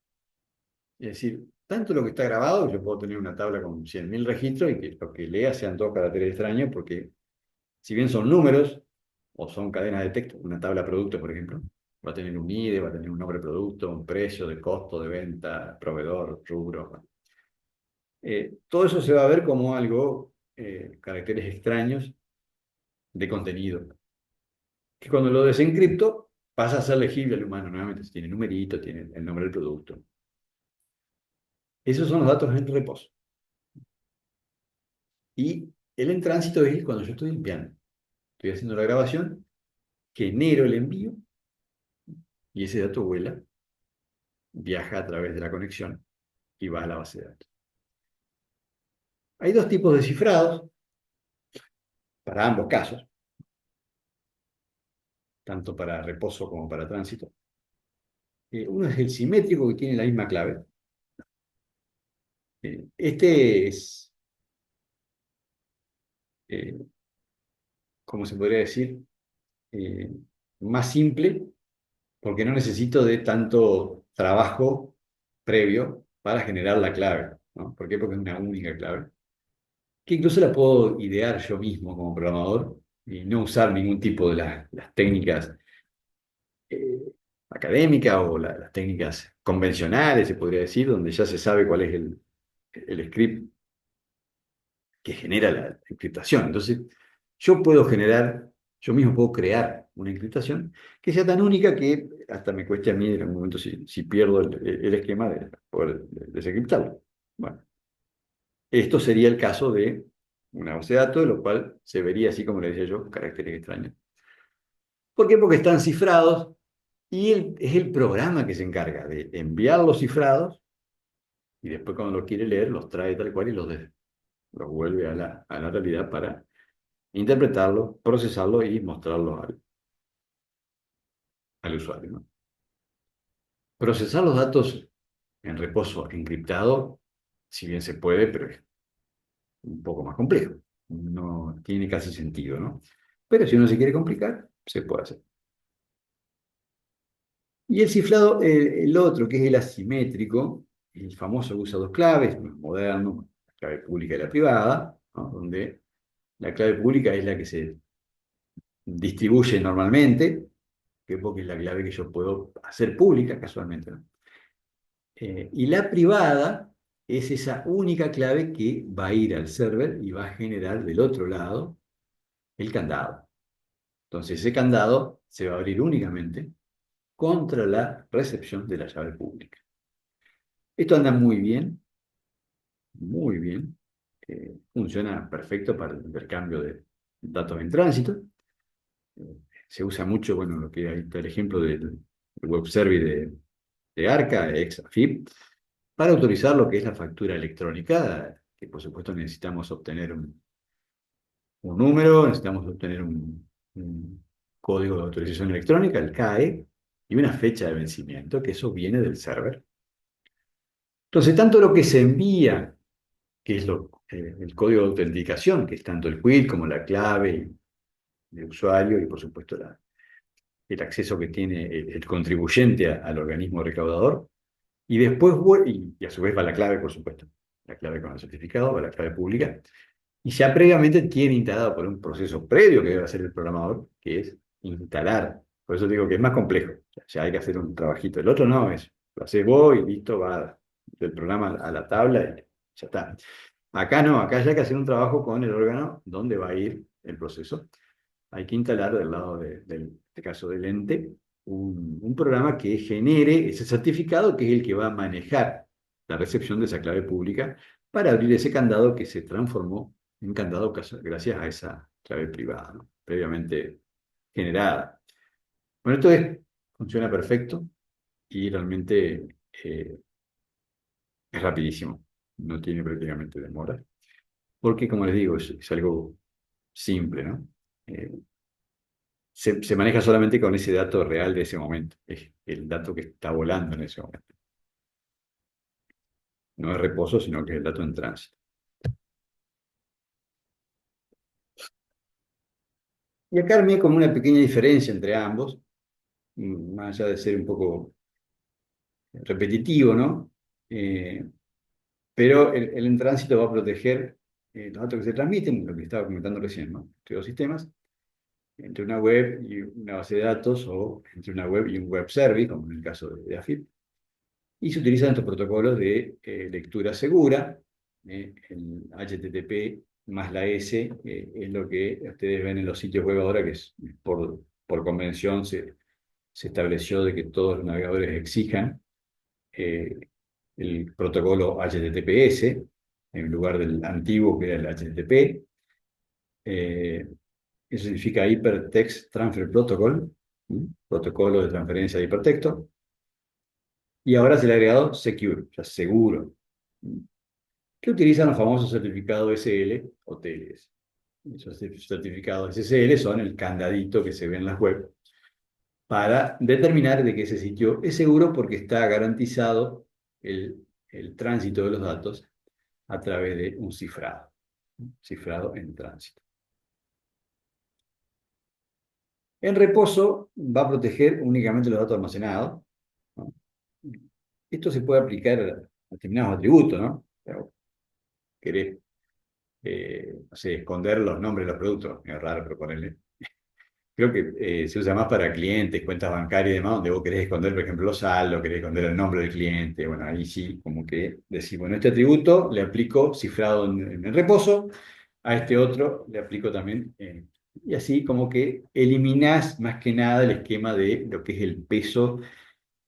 es decir, tanto lo que está grabado, yo puedo tener una tabla con 100.000 registros y que lo que lea sean todos caracteres extraños, porque si bien son números o son cadenas de texto, una tabla de productos, por ejemplo, va a tener un IDE, va a tener un nombre de producto, un precio de costo de venta, proveedor, rubro. Bueno. Todo eso se va a ver como algo, caracteres extraños de contenido, que cuando lo desencripto pasa a ser legible al humano nuevamente. Si tiene numerito, tiene el nombre del producto. Esos son los datos en reposo. Y el en tránsito es cuando yo estoy limpiando. Estoy haciendo la grabación, genero el envío y ese dato vuela, viaja a través de la conexión y va a la base de datos. Hay dos tipos de cifrados para ambos casos, tanto para reposo como para tránsito. Uno es el simétrico, que tiene la misma clave. Este es, eh, ¿cómo se podría decir? Eh, Más simple, porque no necesito de tanto trabajo previo para generar la clave, ¿no? ¿Por qué? Porque es una única clave, que incluso la puedo idear yo mismo como programador y no usar ningún tipo de las técnicas eh, académicas o las técnicas convencionales, se podría decir, donde ya se sabe cuál es el script que genera la encriptación. Entonces, yo mismo puedo crear una encriptación que sea tan única que hasta me cueste a mí en algún momento si pierdo el esquema de poder desencriptarlo. Bueno, esto sería el caso de una base de datos, de lo cual se vería así como le decía yo, caracteres extraños. ¿Por qué? Porque están cifrados y es el programa que se encarga de enviar los cifrados y después cuando los quiere leer los trae tal cual y los vuelve a la realidad para interpretarlo, procesarlo y mostrarlo al usuario, ¿no? Procesar los datos en reposo encriptado, si bien se puede, pero es un poco más complejo. No tiene casi sentido, ¿no? Pero si uno se quiere complicar, se puede hacer. Y el cifrado, el otro, que es el asimétrico, el famoso que usa dos claves, más moderno, la clave pública y la privada, ¿no? Donde la clave pública es la que se distribuye normalmente, que porque es la clave que yo puedo hacer pública casualmente, ¿no? Y la privada es esa única clave que va a ir al server y va a generar del otro lado el candado. Entonces ese candado se va a abrir únicamente contra la recepción de la llave pública. Esto anda muy bien, muy bien. Funciona perfecto para el intercambio de datos en tránsito. Se usa mucho, bueno, lo que ahí está el ejemplo del web service de Arca, ex-AFIP, para autorizar lo que es la factura electrónica, que por supuesto necesitamos obtener un número, necesitamos obtener un código de autorización electrónica, el CAE, y una fecha de vencimiento, que eso viene del server. Entonces, tanto lo que se envía, que es el código de autenticación, que es tanto el quit como la clave de usuario y por supuesto el acceso que tiene el contribuyente al organismo recaudador, y después, y a su vez va la clave, por supuesto, la clave con el certificado, va la clave pública, y ya previamente tiene instalado por un proceso previo que debe hacer el programador, que es instalar. Por eso digo que es más complejo. Ya hay que hacer un trabajito. El otro no, es lo haces vos y listo, va del programa a la tabla y ya está. Acá no, acá ya hay que hacer un trabajo con el órgano donde va a ir el proceso. Hay que instalar del lado en este caso del ente, un programa que genere ese certificado que es el que va a manejar la recepción de esa clave pública para abrir ese candado que se transformó en candado gracias a esa clave privada, ¿no? Previamente generada. Bueno, funciona perfecto y realmente es rapidísimo. No tiene prácticamente demora. Porque, como les digo, es algo simple, ¿no? Eh, se maneja solamente con ese dato real de ese momento. Es el dato que está volando en ese momento. No es reposo, sino que es el dato en tránsito. Y acá armé como una pequeña diferencia entre ambos, más allá de ser un poco repetitivo, ¿no? Eh, pero el en tránsito va a proteger los datos que se transmiten, lo que estaba comentando recién, ¿no? Entre dos sistemas, entre una web y una base de datos, o entre una web y un web service, como en el caso de AFIP. Y se utilizan estos protocolos de lectura segura. El HTTP más la S es lo que ustedes ven en los sitios web ahora, que es por convención se estableció de que todos los navegadores exijan eh, el protocolo HTTPS en lugar del antiguo que era el HTTP. Eh, Eso significa Hypertext Transfer Protocol, ¿sí? Protocolo de transferencia de hipertexto. Y ahora se le ha agregado Secure, o sea, seguro, que utilizan los famosos certificados SL o TLS. Esos certificados SSL son el candadito que se ve en las web para determinar de que ese sitio es seguro porque está garantizado el tránsito de los datos a través de un cifrado en tránsito. En reposo va a proteger únicamente los datos almacenados, ¿no? Esto se puede aplicar a determinados atributos, ¿no? Pero querés, no sé, esconder los nombres de los productos, es raro, pero ponerle. Creo que se usa más para clientes, cuentas bancarias y demás, donde vos querés esconder, por ejemplo, los saldos, querés esconder el nombre del cliente. Bueno, ahí sí, como que decís, bueno, este atributo le aplico cifrado en el reposo, a este otro le aplico también. Y así como que eliminás más que nada el esquema de lo que es el peso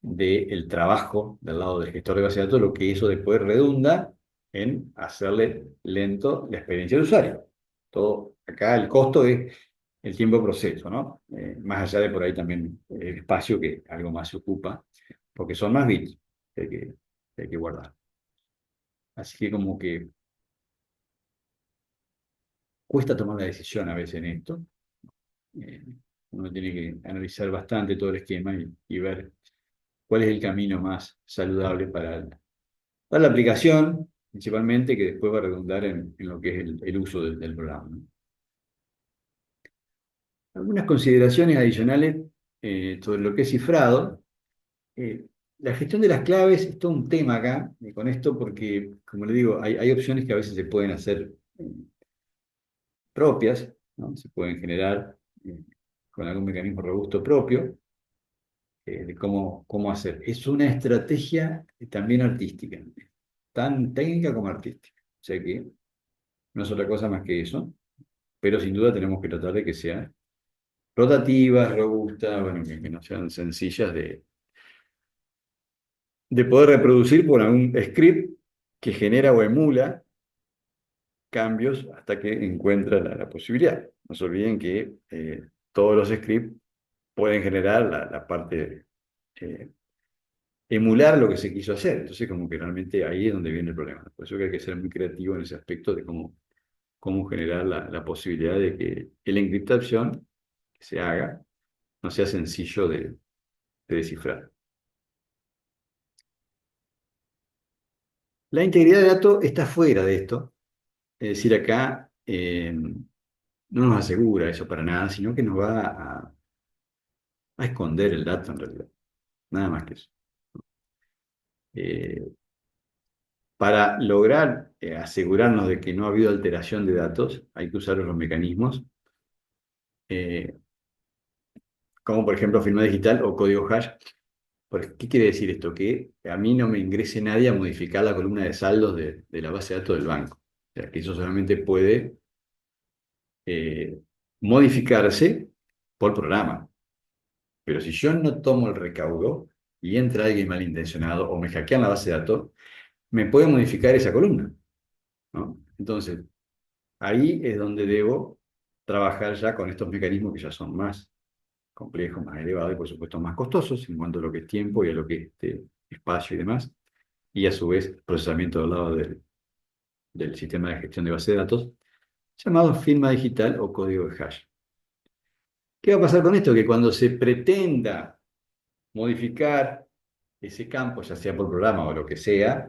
del trabajo del lado del gestor de base de datos, lo que eso después redunda en hacerle lento la experiencia de usuario. Todo acá el costo es el tiempo de proceso, ¿no? Más allá de por ahí también el espacio que algo más se ocupa, porque son más bits que hay que guardar. Así que como que cuesta tomar la decisión a veces en esto. Eh, Uno tiene que analizar bastante todo el esquema y ver cuál es el camino más saludable para la aplicación, principalmente, que después va a redundar en lo que es el uso del programa, ¿no? Algunas consideraciones adicionales sobre lo que es cifrado. Eh, la gestión de las claves es todo un tema acá, con esto, porque, como le digo, hay opciones que a veces se pueden hacer propias, ¿no? Se pueden generar con algún mecanismo robusto propio de cómo hacer. Es una estrategia también artística, tan técnica como artística. O sea que no es otra cosa más que eso, pero sin duda tenemos que tratar de que sean rotativas, robustas, bueno, que no sean sencillas de poder reproducir por algún script que genera o emula cambios hasta que encuentra la posibilidad. No se olviden que todos los scripts pueden generar la parte, eh, emular lo que se quiso hacer. Entonces, como que realmente ahí es donde viene el problema. Por eso que hay que ser muy creativo en ese aspecto de cómo generar la posibilidad de que la encriptación que se haga no sea sencillo de descifrar. La integridad de datos está fuera de esto. Es decir, acá no nos asegura eso para nada, sino que nos va a esconder el dato en realidad. Nada más que eso. Eh, para lograr asegurarnos de que no ha habido alteración de datos, hay que usar los mecanismos, eh, como por ejemplo firma digital o código hash. ¿Qué quiere decir esto? Que a mí no me ingrese nadie a modificar la columna de saldos de la base de datos del banco. O sea, que eso solamente puede eh, modificarse por programa. Pero si yo no tomo el recaudo y entra alguien malintencionado o me hackean la base de datos, me puede modificar esa columna, ¿no? Entonces, ahí es donde debo trabajar ya con estos mecanismos que ya son más complejos, más elevados y por supuesto más costosos en cuanto a lo que es tiempo y a lo que es espacio y demás. Y a su vez procesamiento del lado del sistema de gestión de base de datos, llamado firma digital o código de hash. ¿Qué va a pasar con esto? Que cuando se pretenda modificar ese campo, ya sea por programa o lo que sea,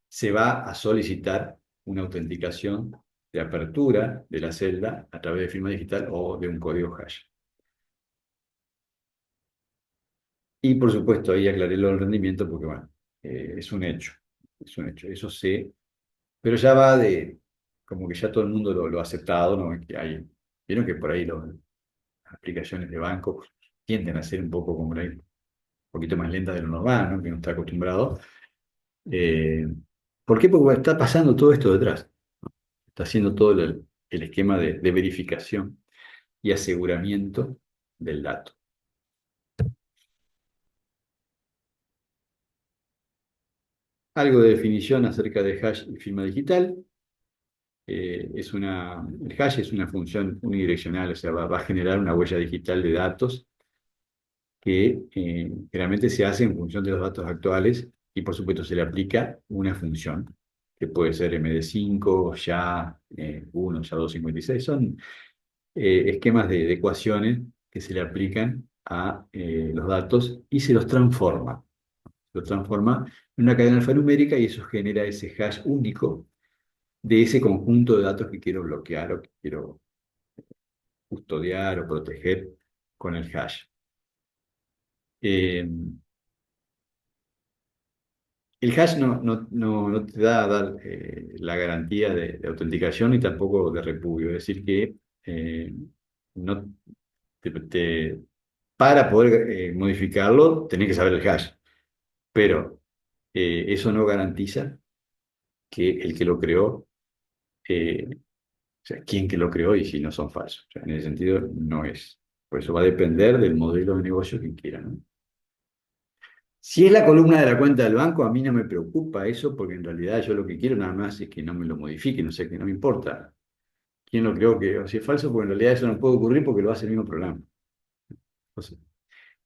se va a solicitar una autenticación de apertura de la celda a través de firma digital o de un código hash. Y por supuesto, ahí aclaré lo del rendimiento porque, bueno, es un hecho, es un hecho, eso sé, pero ya va de, como que ya todo el mundo lo ha aceptado, ¿no? Que vieron que por ahí las aplicaciones de banco tienden a ser un poco como un poquito más lentas de lo normal, ¿no? Que no está acostumbrado. Eh, ¿Por qué? Porque está pasando todo esto detrás. Está haciendo todo el esquema de verificación y aseguramiento del dato. Algo de definición acerca de hash y firma digital. El hash es una función unidireccional, o sea, va a generar una huella digital de datos que generalmente se hace en función de los datos actuales y por supuesto se le aplica una función que puede ser MD5, SHA-1, SHA-256. Son esquemas de ecuaciones que se le aplican a los datos y se los transforma. Lo transforma en una cadena alfanumérica y eso genera ese hash único de ese conjunto de datos que quiero bloquear o que quiero custodiar o proteger con el hash. Eh, el hash no te da a dar la garantía de autenticación ni tampoco de repudio. Es decir, que no te, para poder modificarlo tenés que saber el hash. Pero eso no garantiza que el que lo creó, o sea, quién que lo creó y si no son falsos. O sea, en ese sentido, no es. Por eso va a depender del modelo de negocio que quiera, ¿no? Si es la columna de la cuenta del banco, a mí no me preocupa eso, porque en realidad yo lo que quiero nada más es que no me lo modifiquen, o sea, que no me importa quién lo creó, o si es falso, porque en realidad eso no puede ocurrir porque lo hace el mismo programa. Entonces,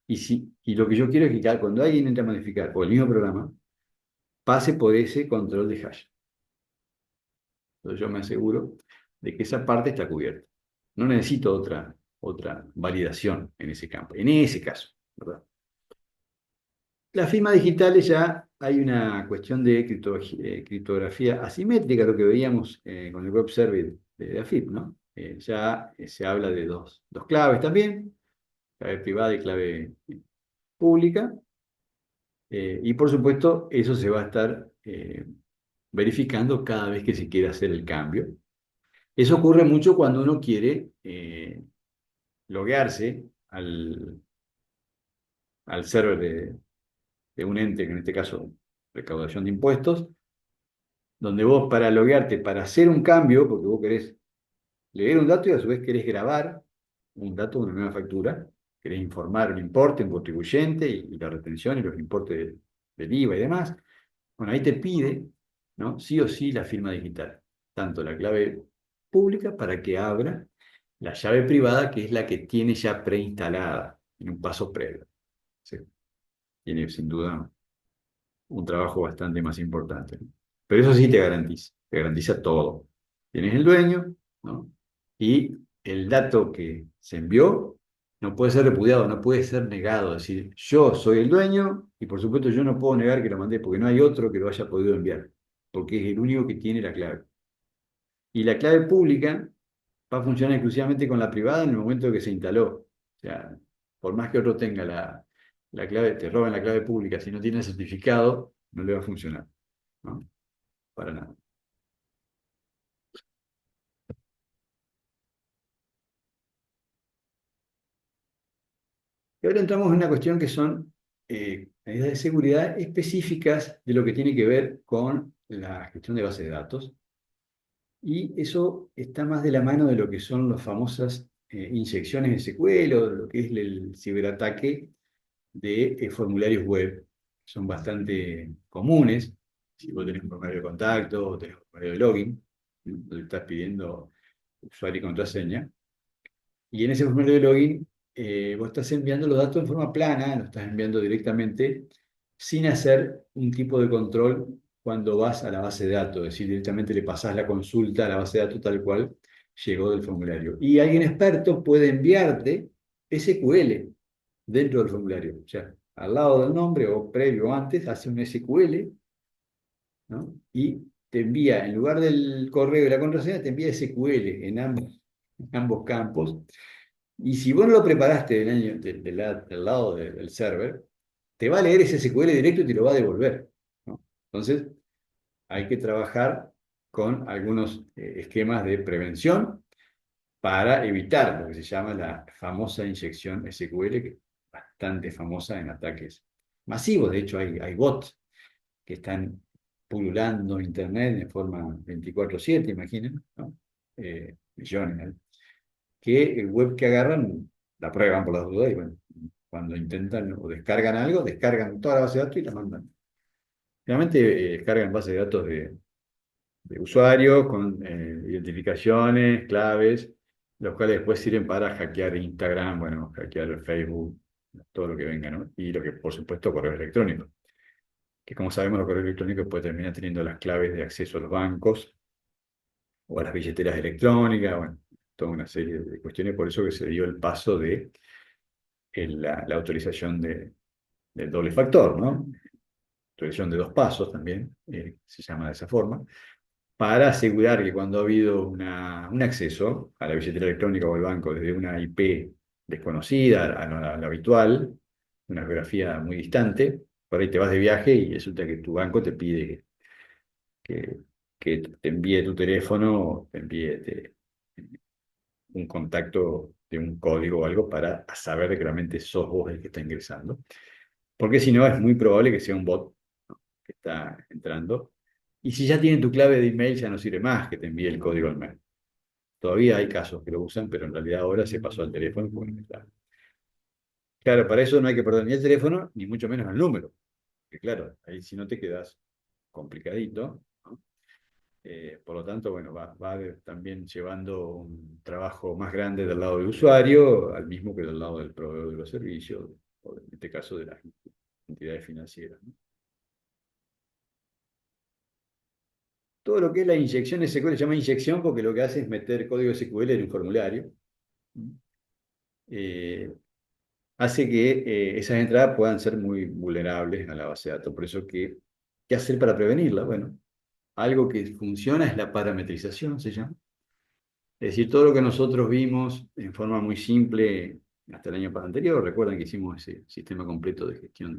y lo que yo quiero es que cuando alguien entra a modificar o el mismo programa, pase por ese control de hash. Entonces yo me aseguro. de que esa parte está cubierta. No necesito otra validación en ese campo, en ese caso, ¿verdad? Las firmas digitales ya hay una cuestión de criptografía asimétrica, lo que veíamos con el web service de AFIP, ¿no? Ya se habla de dos claves también, clave privada y clave pública, y por supuesto eso se va a estar verificando cada vez que se quiera hacer el cambio. Eso ocurre mucho cuando uno quiere loguearse al server de un ente, que en este caso recaudación de impuestos, donde vos para loguearte, para hacer un cambio, porque vos querés leer un dato y a su vez querés grabar un dato, una nueva factura, querés informar un importe, un contribuyente y la retención y los importes del IVA y demás, bueno, ahí te pide, ¿no? Sí o sí la firma digital, tanto la clave pública para que abra la llave privada, que es la que tiene ya preinstalada en un paso previo. ¿Sí? Tiene sin duda un trabajo bastante más importante, ¿no? Pero eso sí te garantiza todo. Tienes el dueño, ¿no? Y el dato que se envió no puede ser repudiado, no puede ser negado. Es decir, yo soy el dueño y por supuesto yo no puedo negar que lo mandé porque no hay otro que lo haya podido enviar, porque es el único que tiene la clave. Y la clave pública va a funcionar exclusivamente con la privada en el momento que se instaló. O sea, por más que otro tenga la clave, te roban la clave pública, si no tiene el certificado, no le va a funcionar, ¿no? Para nada. Y ahora entramos en una cuestión que son medidas de seguridad específicas de lo que tiene que ver con la gestión de bases de datos. Y eso está más de la mano de lo que son las famosas inyecciones de SQL o lo que es el ciberataque de formularios web. Son bastante comunes. Si vos tenés un formulario de contacto o tenés un formulario de login, donde estás pidiendo usuario y contraseña, y en ese formulario de login vos estás enviando los datos en forma plana, los estás enviando directamente sin hacer un tipo de control cuando vas a la base de datos, es decir, directamente le pasás la consulta a la base de datos tal cual llegó del formulario. Y alguien experto puede enviarte SQL dentro del formulario. O sea, al lado del nombre o previo o antes, hace un SQL, ¿no? Y te envía, en lugar del correo y la contraseña, te envía SQL en ambos campos. Y si vos no lo preparaste del lado del server, te va a leer ese SQL directo y te lo va a devolver, ¿no? Entonces, hay que trabajar con algunos esquemas de prevención para evitar lo que se llama la famosa inyección SQL, que es bastante famosa en ataques masivos. De hecho, hay bots que están pululando Internet de forma 24/7, imaginen, ¿no? Millones, ¿no? Que el web que agarran la prueban por las dudas y bueno, cuando intentan o descargan algo, descargan toda la base de datos y la mandan. Realmente descargan bases de datos de usuarios con identificaciones, claves, los cuales después sirven para hackear Instagram, bueno, hackear Facebook, todo lo que venga, ¿no? Y lo que, por supuesto, correos electrónicos, que como sabemos, los correos electrónicos pueden terminar teniendo las claves de acceso a los bancos o a las billeteras electrónicas, bueno, toda una serie de cuestiones, por eso que se dio el paso de la autorización del doble factor, ¿no? Autorización de dos pasos también, se llama de esa forma, para asegurar que cuando ha habido un acceso a la billetera electrónica o al banco desde una IP desconocida a la habitual, una geografía muy distante, por ahí te vas de viaje y resulta que tu banco te pide que, que te envíe tu teléfono, te envíe un contacto de un código o algo para saber de que realmente sos vos el que está ingresando. Porque si no, es muy probable que sea un bot, ¿no? Que está entrando. Y si ya tienen tu clave de email, ya no sirve más que te envíe el código al mail. Todavía hay casos que lo usan, pero en realidad ahora se pasó al teléfono. Claro, para eso no hay que perder ni el teléfono, ni mucho menos el número. Que claro, ahí si no te quedas complicadito, ¿no? Por lo tanto, bueno, va también llevando un trabajo más grande del lado del usuario, al mismo que del lado del proveedor de los servicios, o en este caso de las entidades financieras, ¿no? todo lo que es la inyección SQL se llama inyección porque lo que hace es meter código SQL en un formulario. Eh, Hace que esas entradas puedan ser muy vulnerables a la base de datos. Por eso, ¿qué hacer para prevenirla? Bueno, algo que funciona es la parametrización, se llama. Es decir, todo lo que nosotros vimos en forma muy simple hasta el año anterior, recuerdan que hicimos ese sistema completo de gestión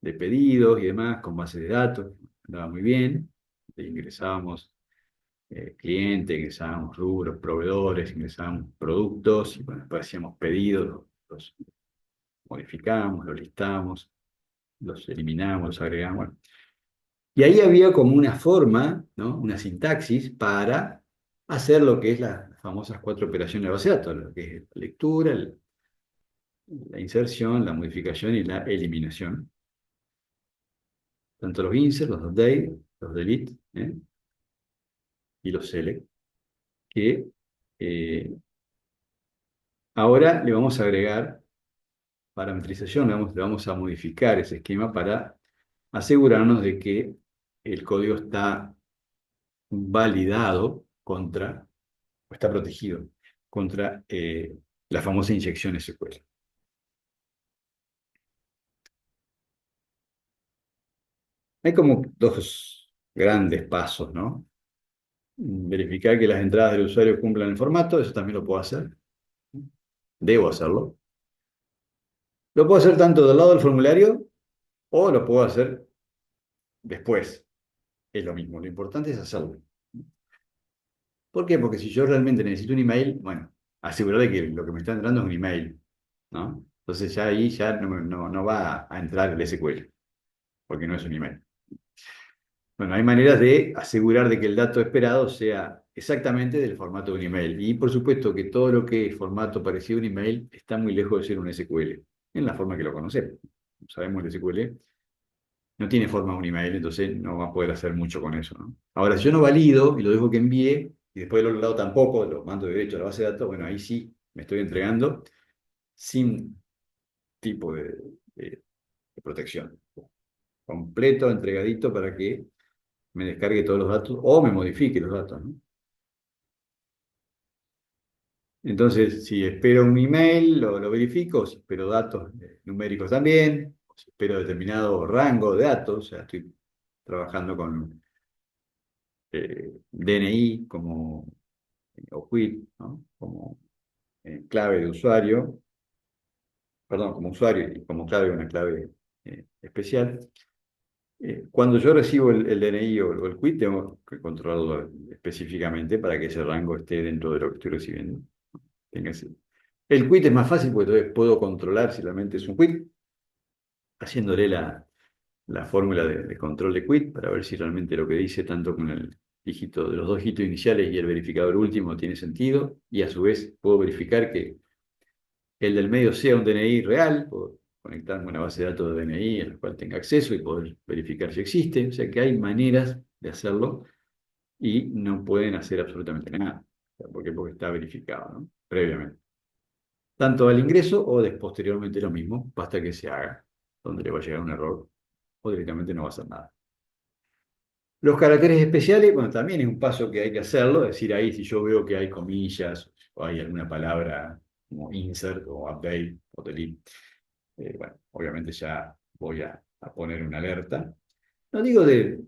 de pedidos y demás con base de datos, andaba muy bien, ingresábamos clientes, ingresábamos rubros, proveedores, ingresábamos productos, y bueno, después hacíamos pedidos, los modificábamos, los listamos, los eliminamos, los agregamos. Bueno. Y ahí había como una forma, ¿no? Una sintaxis para hacer lo que es las famosas cuatro operaciones de base de datos, lo que es la lectura, la inserción, la modificación y la eliminación. Tanto los insert, los update, los delete, y los select, que ahora le vamos a agregar parametrización, le vamos a modificar ese esquema para asegurarnos de que el código está validado contra, o está protegido contra la famosa inyección SQL. Hay como dos grandes pasos, ¿no? Verificar que las entradas del usuario cumplan el formato, eso también lo puedo hacer. Debo hacerlo. Lo puedo hacer tanto del lado del formulario o lo puedo hacer después. Es lo mismo, lo importante es hacerlo. ¿Por qué? Porque si yo realmente necesito un email, bueno, asegurar de que lo que me está entrando es un email, ¿no? Entonces ya ahí ya no va a entrar el SQL, porque no es un email. Bueno, hay maneras de asegurar de que el dato esperado sea exactamente del formato de un email. Y por supuesto que todo lo que es formato parecido a un email está muy lejos de ser un SQL, en la forma que lo conocemos. Sabemos el SQL no tiene forma de un email, entonces no va a poder hacer mucho con eso, ¿no? Ahora, si yo no valido y lo dejo que envíe, y después del otro lado tampoco, lo mando derecho a la base de datos, bueno, ahí sí me estoy entregando sin tipo de protección. Completo, entregadito para que me descargue todos los datos o me modifique los datos, ¿no? Entonces, si espero un email, lo verifico, si espero datos numéricos también, si espero determinado rango de datos, o sea, estoy trabajando con DNI como o quit, ¿no? Como clave de usuario, perdón, como usuario y como clave una clave especial. Cuando yo recibo el DNI o el quit, tengo que controlarlo específicamente para que ese rango esté dentro de lo que estoy recibiendo. El quit es más fácil porque entonces puedo controlar si realmente es un quit, haciéndole la fórmula de control de quit para ver si realmente lo que dice, tanto con el dígito de los dos dígitos iniciales y el verificador último, tiene sentido. Y a su vez puedo verificar que el del medio sea un DNI real, puedo conectarme a una base de datos de DNI a la cual tenga acceso y poder verificar si existe. O sea que hay maneras de hacerlo y no pueden hacer absolutamente nada. O sea, ¿por qué? Porque está verificado, ¿no? Previamente. Tanto al ingreso o posteriormente lo mismo, basta que se haga, donde le va a llegar un error o directamente no va a hacer nada. Los caracteres especiales, bueno, también es un paso que hay que hacerlo, es decir, ahí si yo veo que hay comillas o hay alguna palabra como insert o update o delete, bueno, obviamente ya voy a poner una alerta. No digo de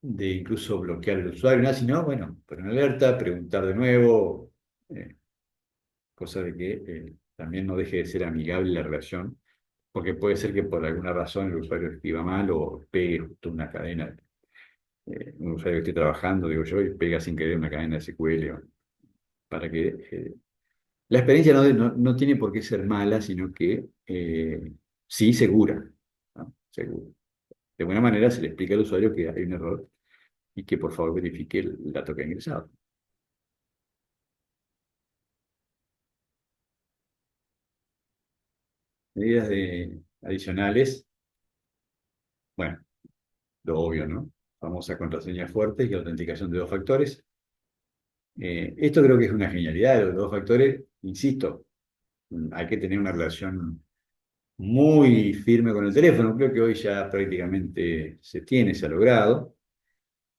incluso bloquear el usuario, nada, sino, bueno, poner una alerta, preguntar de nuevo, eh, cosa de que también no deje de ser amigable la relación, porque puede ser que por alguna razón el usuario escriba mal o pegue justo una cadena, un usuario que esté trabajando, digo yo, y pega sin querer una cadena de SQL, para que la experiencia no tiene por qué ser mala, sino que sí segura, ¿no? Segura. De buena manera se le explica al usuario que hay un error y que por favor verifique el dato que ha ingresado. Medidas adicionales, bueno, lo obvio, ¿no? Famosa contraseña fuerte y autenticación de dos factores. Esto creo que es una genialidad de los dos factores. Insisto, hay que tener una relación muy firme con el teléfono. Creo que hoy ya prácticamente se ha logrado.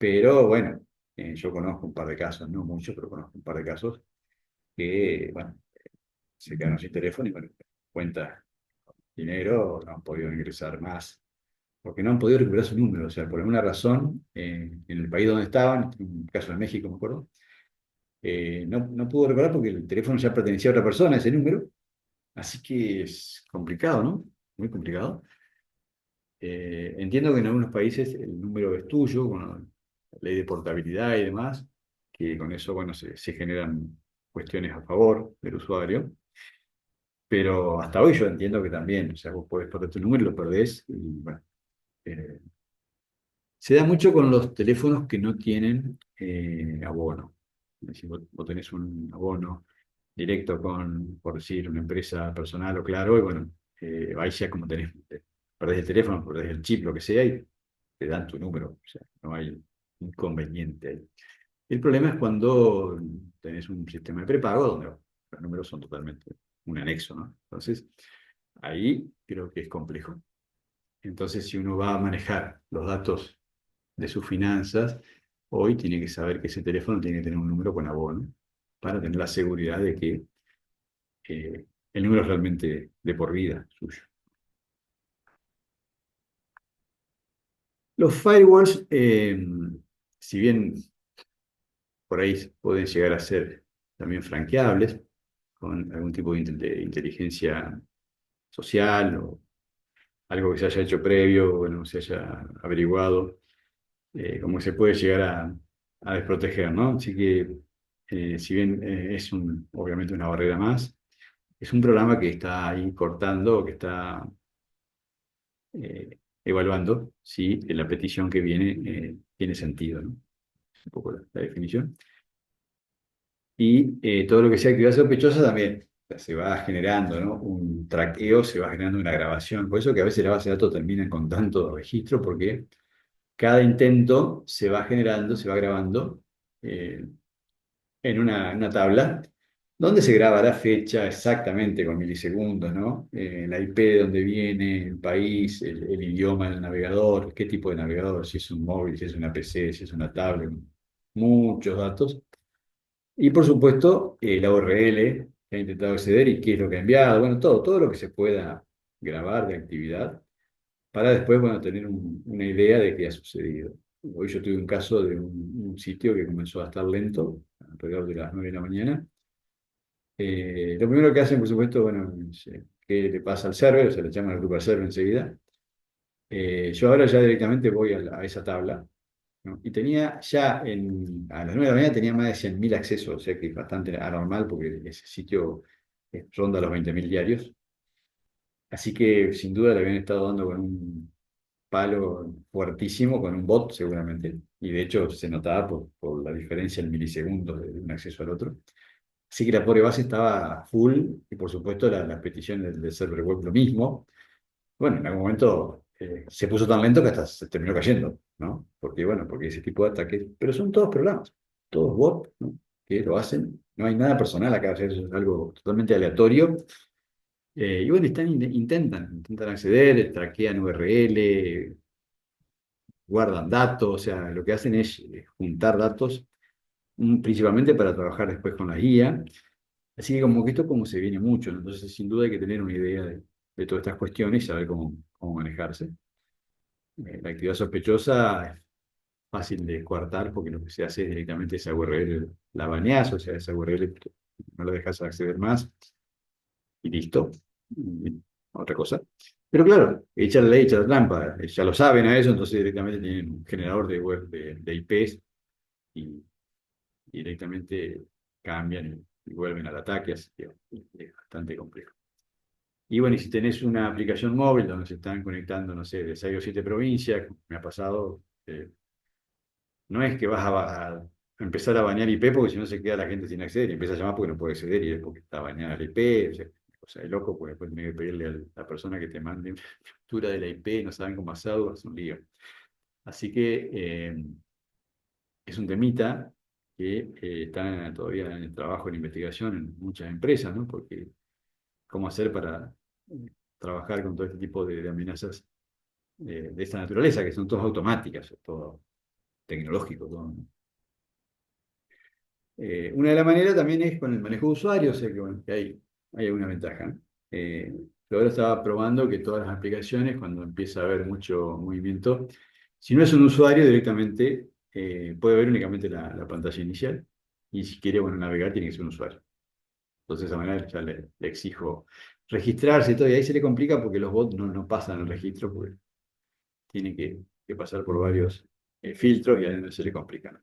Pero bueno, yo conozco un par de casos, no muchos, pero conozco un par de casos que, bueno, se quedaron sin teléfono y, bueno, cuenta dinero, no han podido ingresar más, porque no han podido recuperar su número. O sea, por alguna razón, en el país donde estaban, en el caso de México, me acuerdo, no pudo recuperar porque el teléfono ya pertenecía a otra persona, ese número. Así que es complicado, ¿no? Muy complicado. Entiendo que en algunos países el número es tuyo, bueno, la ley de portabilidad y demás, que con eso, bueno, se generan cuestiones a favor del usuario. Pero hasta hoy yo entiendo que también, o sea, vos podés perder tu número y lo perdés. Y, bueno, eh, se da mucho con los teléfonos que no tienen abono. Es decir, vos tenés un abono directo con, por decir, una empresa personal o Claro, y bueno, ahí ya como tenés, perdés el teléfono, perdés el chip, lo que sea, y te dan tu número. O sea, no hay inconveniente ahí. El problema es cuando tenés un sistema de prepago donde los números son totalmente un anexo, ¿no? Entonces, ahí creo que es complejo. Entonces, si uno va a manejar los datos de sus finanzas, hoy tiene que saber que ese teléfono tiene que tener un número con abono para tener la seguridad de que el número es realmente de por vida suyo. Los firewalls, si bien por ahí pueden llegar a ser también franqueables, con algún tipo de inteligencia social o algo que se haya hecho previo, bueno, se haya averiguado, cómo se puede llegar a desproteger, ¿no? Así que, si bien es obviamente una barrera más, es un programa que está ahí cortando, que está evaluando si la petición que viene tiene sentido, ¿no? Es un poco la definición. Y todo lo que sea actividad sospechosa también. O sea, se va generando, ¿no? Un traqueo, se va generando una grabación. Por eso que a veces la base de datos termina con tanto registro, porque cada intento se va generando, se va grabando eh, en una tabla donde se graba la fecha exactamente con milisegundos, ¿no? La IP de donde viene, el país, el idioma del navegador, qué tipo de navegador, si es un móvil, si es una PC, si es una tablet, muchos datos. Y por supuesto, la URL que ha intentado acceder y qué es lo que ha enviado, bueno, todo lo que se pueda grabar de actividad para después, bueno, tener una idea de qué ha sucedido. Hoy yo tuve un caso de un sitio que comenzó a estar lento, alrededor de las 9 de la mañana. Lo primero que hacen, por supuesto, bueno, es, qué le pasa al server, o sea, le llaman al grupo al server enseguida. Yo ahora ya directamente voy a esa tabla, ¿no? Y tenía ya a las 9 de la mañana tenía más de 100.000 accesos, o sea que es bastante anormal porque ese sitio ronda los 20.000 diarios. Así que sin duda le habían estado dando con un palo fuertísimo, con un bot seguramente. Y de hecho se notaba por la diferencia en milisegundos de un acceso al otro. Así que la pobre base estaba full y por supuesto las peticiones del server web lo mismo. Bueno, en algún momento se puso tan lento que hasta se terminó cayendo, ¿no? Porque, bueno, porque ese tipo de ataques, pero son todos programas, todos bots, ¿no? Que lo hacen, no hay nada personal acá, o sea, eso es algo totalmente aleatorio. Y bueno, intentan acceder, traquean URL, guardan datos, o sea, lo que hacen es juntar datos, principalmente para trabajar después con la guía. Así que como que esto como se viene mucho, ¿no? Entonces sin duda hay que tener una idea de todas estas cuestiones y saber cómo manejarse. La actividad sospechosa es fácil de descartar porque lo que se hace es directamente esa URL la baneás, o sea, esa URL no la dejas acceder más y listo. Y otra cosa. Pero claro, echa la ley, echa la trampa, ya lo saben a eso, entonces directamente tienen un generador de web de IPs y directamente cambian y vuelven al ataque, así que es bastante complejo. Y bueno, y si tenés una aplicación móvil donde se están conectando, no sé, de 6 o 7 provincias, me ha pasado, no es que vas a empezar a bañar IP porque si no se queda la gente sin acceder y empieza a llamar porque no puede acceder y es porque está bañada la IP, o sea, es loco porque después tenés que pedirle a la persona que te mande una captura de la IP, no saben cómo hacerlo, es un lío. Así que es un temita que está todavía en el trabajo, en investigación en muchas empresas, ¿no? Porque cómo hacer para trabajar con todo este tipo de amenazas de esta naturaleza, que son todas automáticas, todo. tecnológico todo, ¿no? Una de las maneras también es con el manejo de usuarios, o sea que, bueno, que hay alguna ventaja, ¿no? Yo ahora estaba probando que todas las aplicaciones, cuando empieza a haber mucho movimiento, si no es un usuario directamente, puede ver únicamente la pantalla inicial, y si quiere, bueno, navegar tiene que ser un usuario. Entonces, de esa manera ya le exijo registrarse y todo, y ahí se le complica porque los bots no pasan el registro, porque tienen que pasar por varios filtros y a él se le complica, ¿no?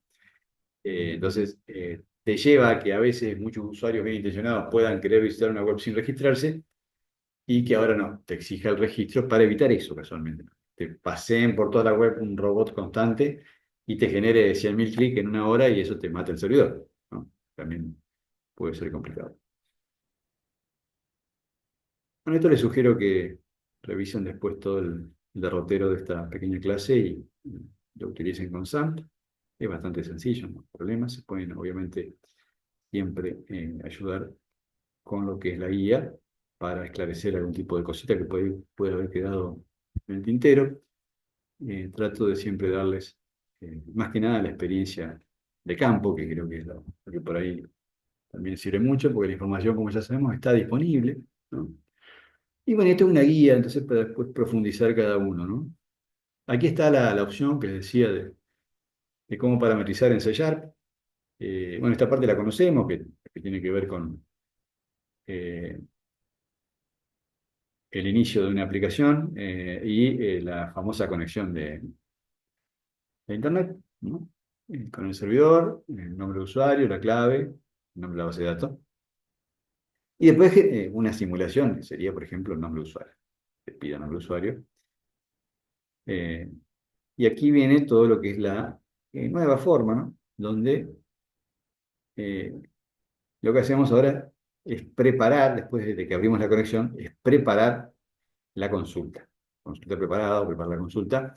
Entonces, te lleva a que a veces muchos usuarios bien intencionados puedan querer visitar una web sin registrarse y que ahora no, te exija el registro para evitar eso casualmente, ¿no? Te paseen por toda la web un robot constante y te genere 100.000 clics en una hora y eso te mata el servidor, ¿no? También puede ser complicado. Bueno, esto les sugiero que revisen después todo el derrotero de esta pequeña clase y lo utilicen con SAMP. Es bastante sencillo, no hay problemas. Se pueden, obviamente, siempre ayudar con lo que es la guía para esclarecer algún tipo de cosita que puede haber quedado en el tintero. Trato de siempre darles, más que nada, la experiencia de campo, que creo que es lo que por ahí también sirve mucho, porque la información, como ya sabemos, está disponible, ¿no? Y bueno, esto es una guía, entonces para después profundizar cada uno, ¿no? Aquí está la opción que les decía de cómo parametrizar en C Sharp. Bueno, esta parte la conocemos, que tiene que ver con eh, el inicio de una aplicación y la famosa conexión de Internet, ¿no? Con el servidor, el nombre de usuario, la clave, el nombre de la base de datos. Y después una simulación, que sería, por ejemplo, el nombre de usuario. Te pida nombre de usuario. Eh, y aquí viene todo lo que es la nueva forma, ¿no? Donde eh, lo que hacemos ahora es preparar, después de que abrimos la conexión, es preparar la consulta. Consulta preparada o preparar la consulta,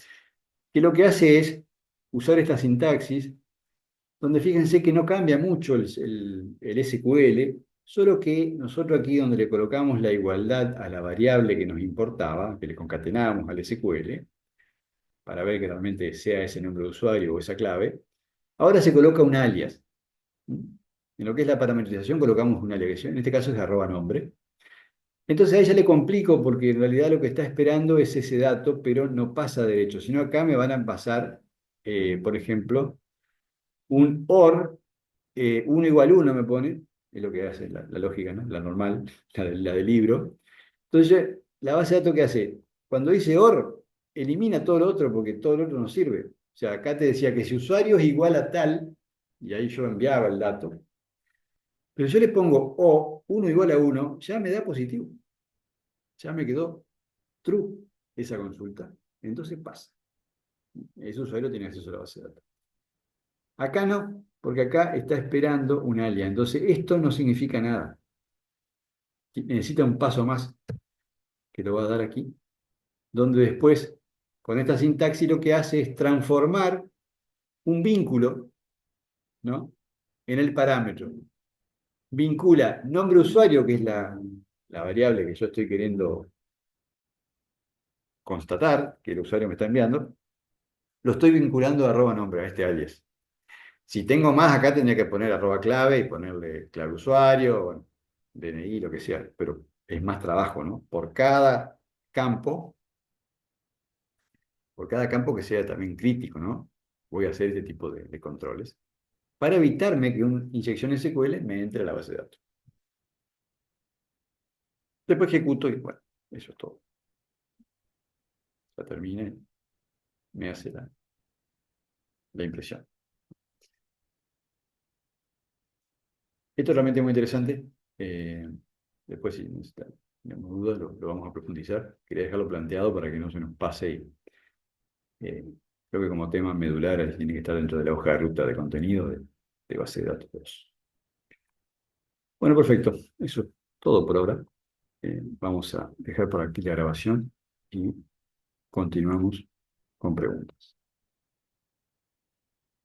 que lo que hace es usar esta sintaxis, donde fíjense que no cambia mucho el SQL, solo que nosotros aquí donde le colocamos la igualdad a la variable que nos importaba, que le concatenamos al SQL, para ver que realmente sea ese nombre de usuario o esa clave, ahora se coloca un alias. En lo que es la parametrización colocamos una alias, en este caso es arroba nombre. Entonces a ella le complico porque en realidad lo que está esperando es ese dato, pero no pasa derecho, sino acá me van a pasar, por ejemplo, un OR, 1 igual 1 me pone, es lo que hace la lógica, ¿no? La normal, la del libro. Entonces, la base de datos que hace, cuando dice OR, elimina todo lo otro porque todo lo otro no sirve. O sea, acá te decía que si usuario es igual a tal, y ahí yo enviaba el dato, pero yo le pongo O, 1 igual a 1, ya me da positivo, ya me quedó true esa consulta. Entonces pasa. Ese usuario tiene acceso a la base de datos. Acá no, porque acá está esperando un alias. Entonces, esto no significa nada. Necesita un paso más, que lo va a dar aquí, donde después, con esta sintaxis, lo que hace es transformar un vínculo, ¿no? En el parámetro. Vincula nombre usuario, que es la variable que yo estoy queriendo constatar, que el usuario me está enviando, lo estoy vinculando a arroba nombre, a este alias. Si tengo más, acá tendría que poner arroba clave y ponerle clave usuario, bueno, DNI, lo que sea, pero es más trabajo, ¿no? Campo, por cada campo que sea también crítico, ¿no? Voy a hacer este tipo de controles para evitarme que una inyección SQL me entre a la base de datos. Después ejecuto y bueno, eso es todo. Ya terminé, me hace la impresión. Esto es realmente muy interesante. Después, si necesitan, digamos, dudas, lo vamos a profundizar. Quería dejarlo planteado para que no se nos pase y creo que como tema medular tiene que estar dentro de la hoja de ruta de contenido de base de datos. Bueno, perfecto. Eso es todo por ahora. Vamos a dejar por aquí la grabación y continuamos con preguntas.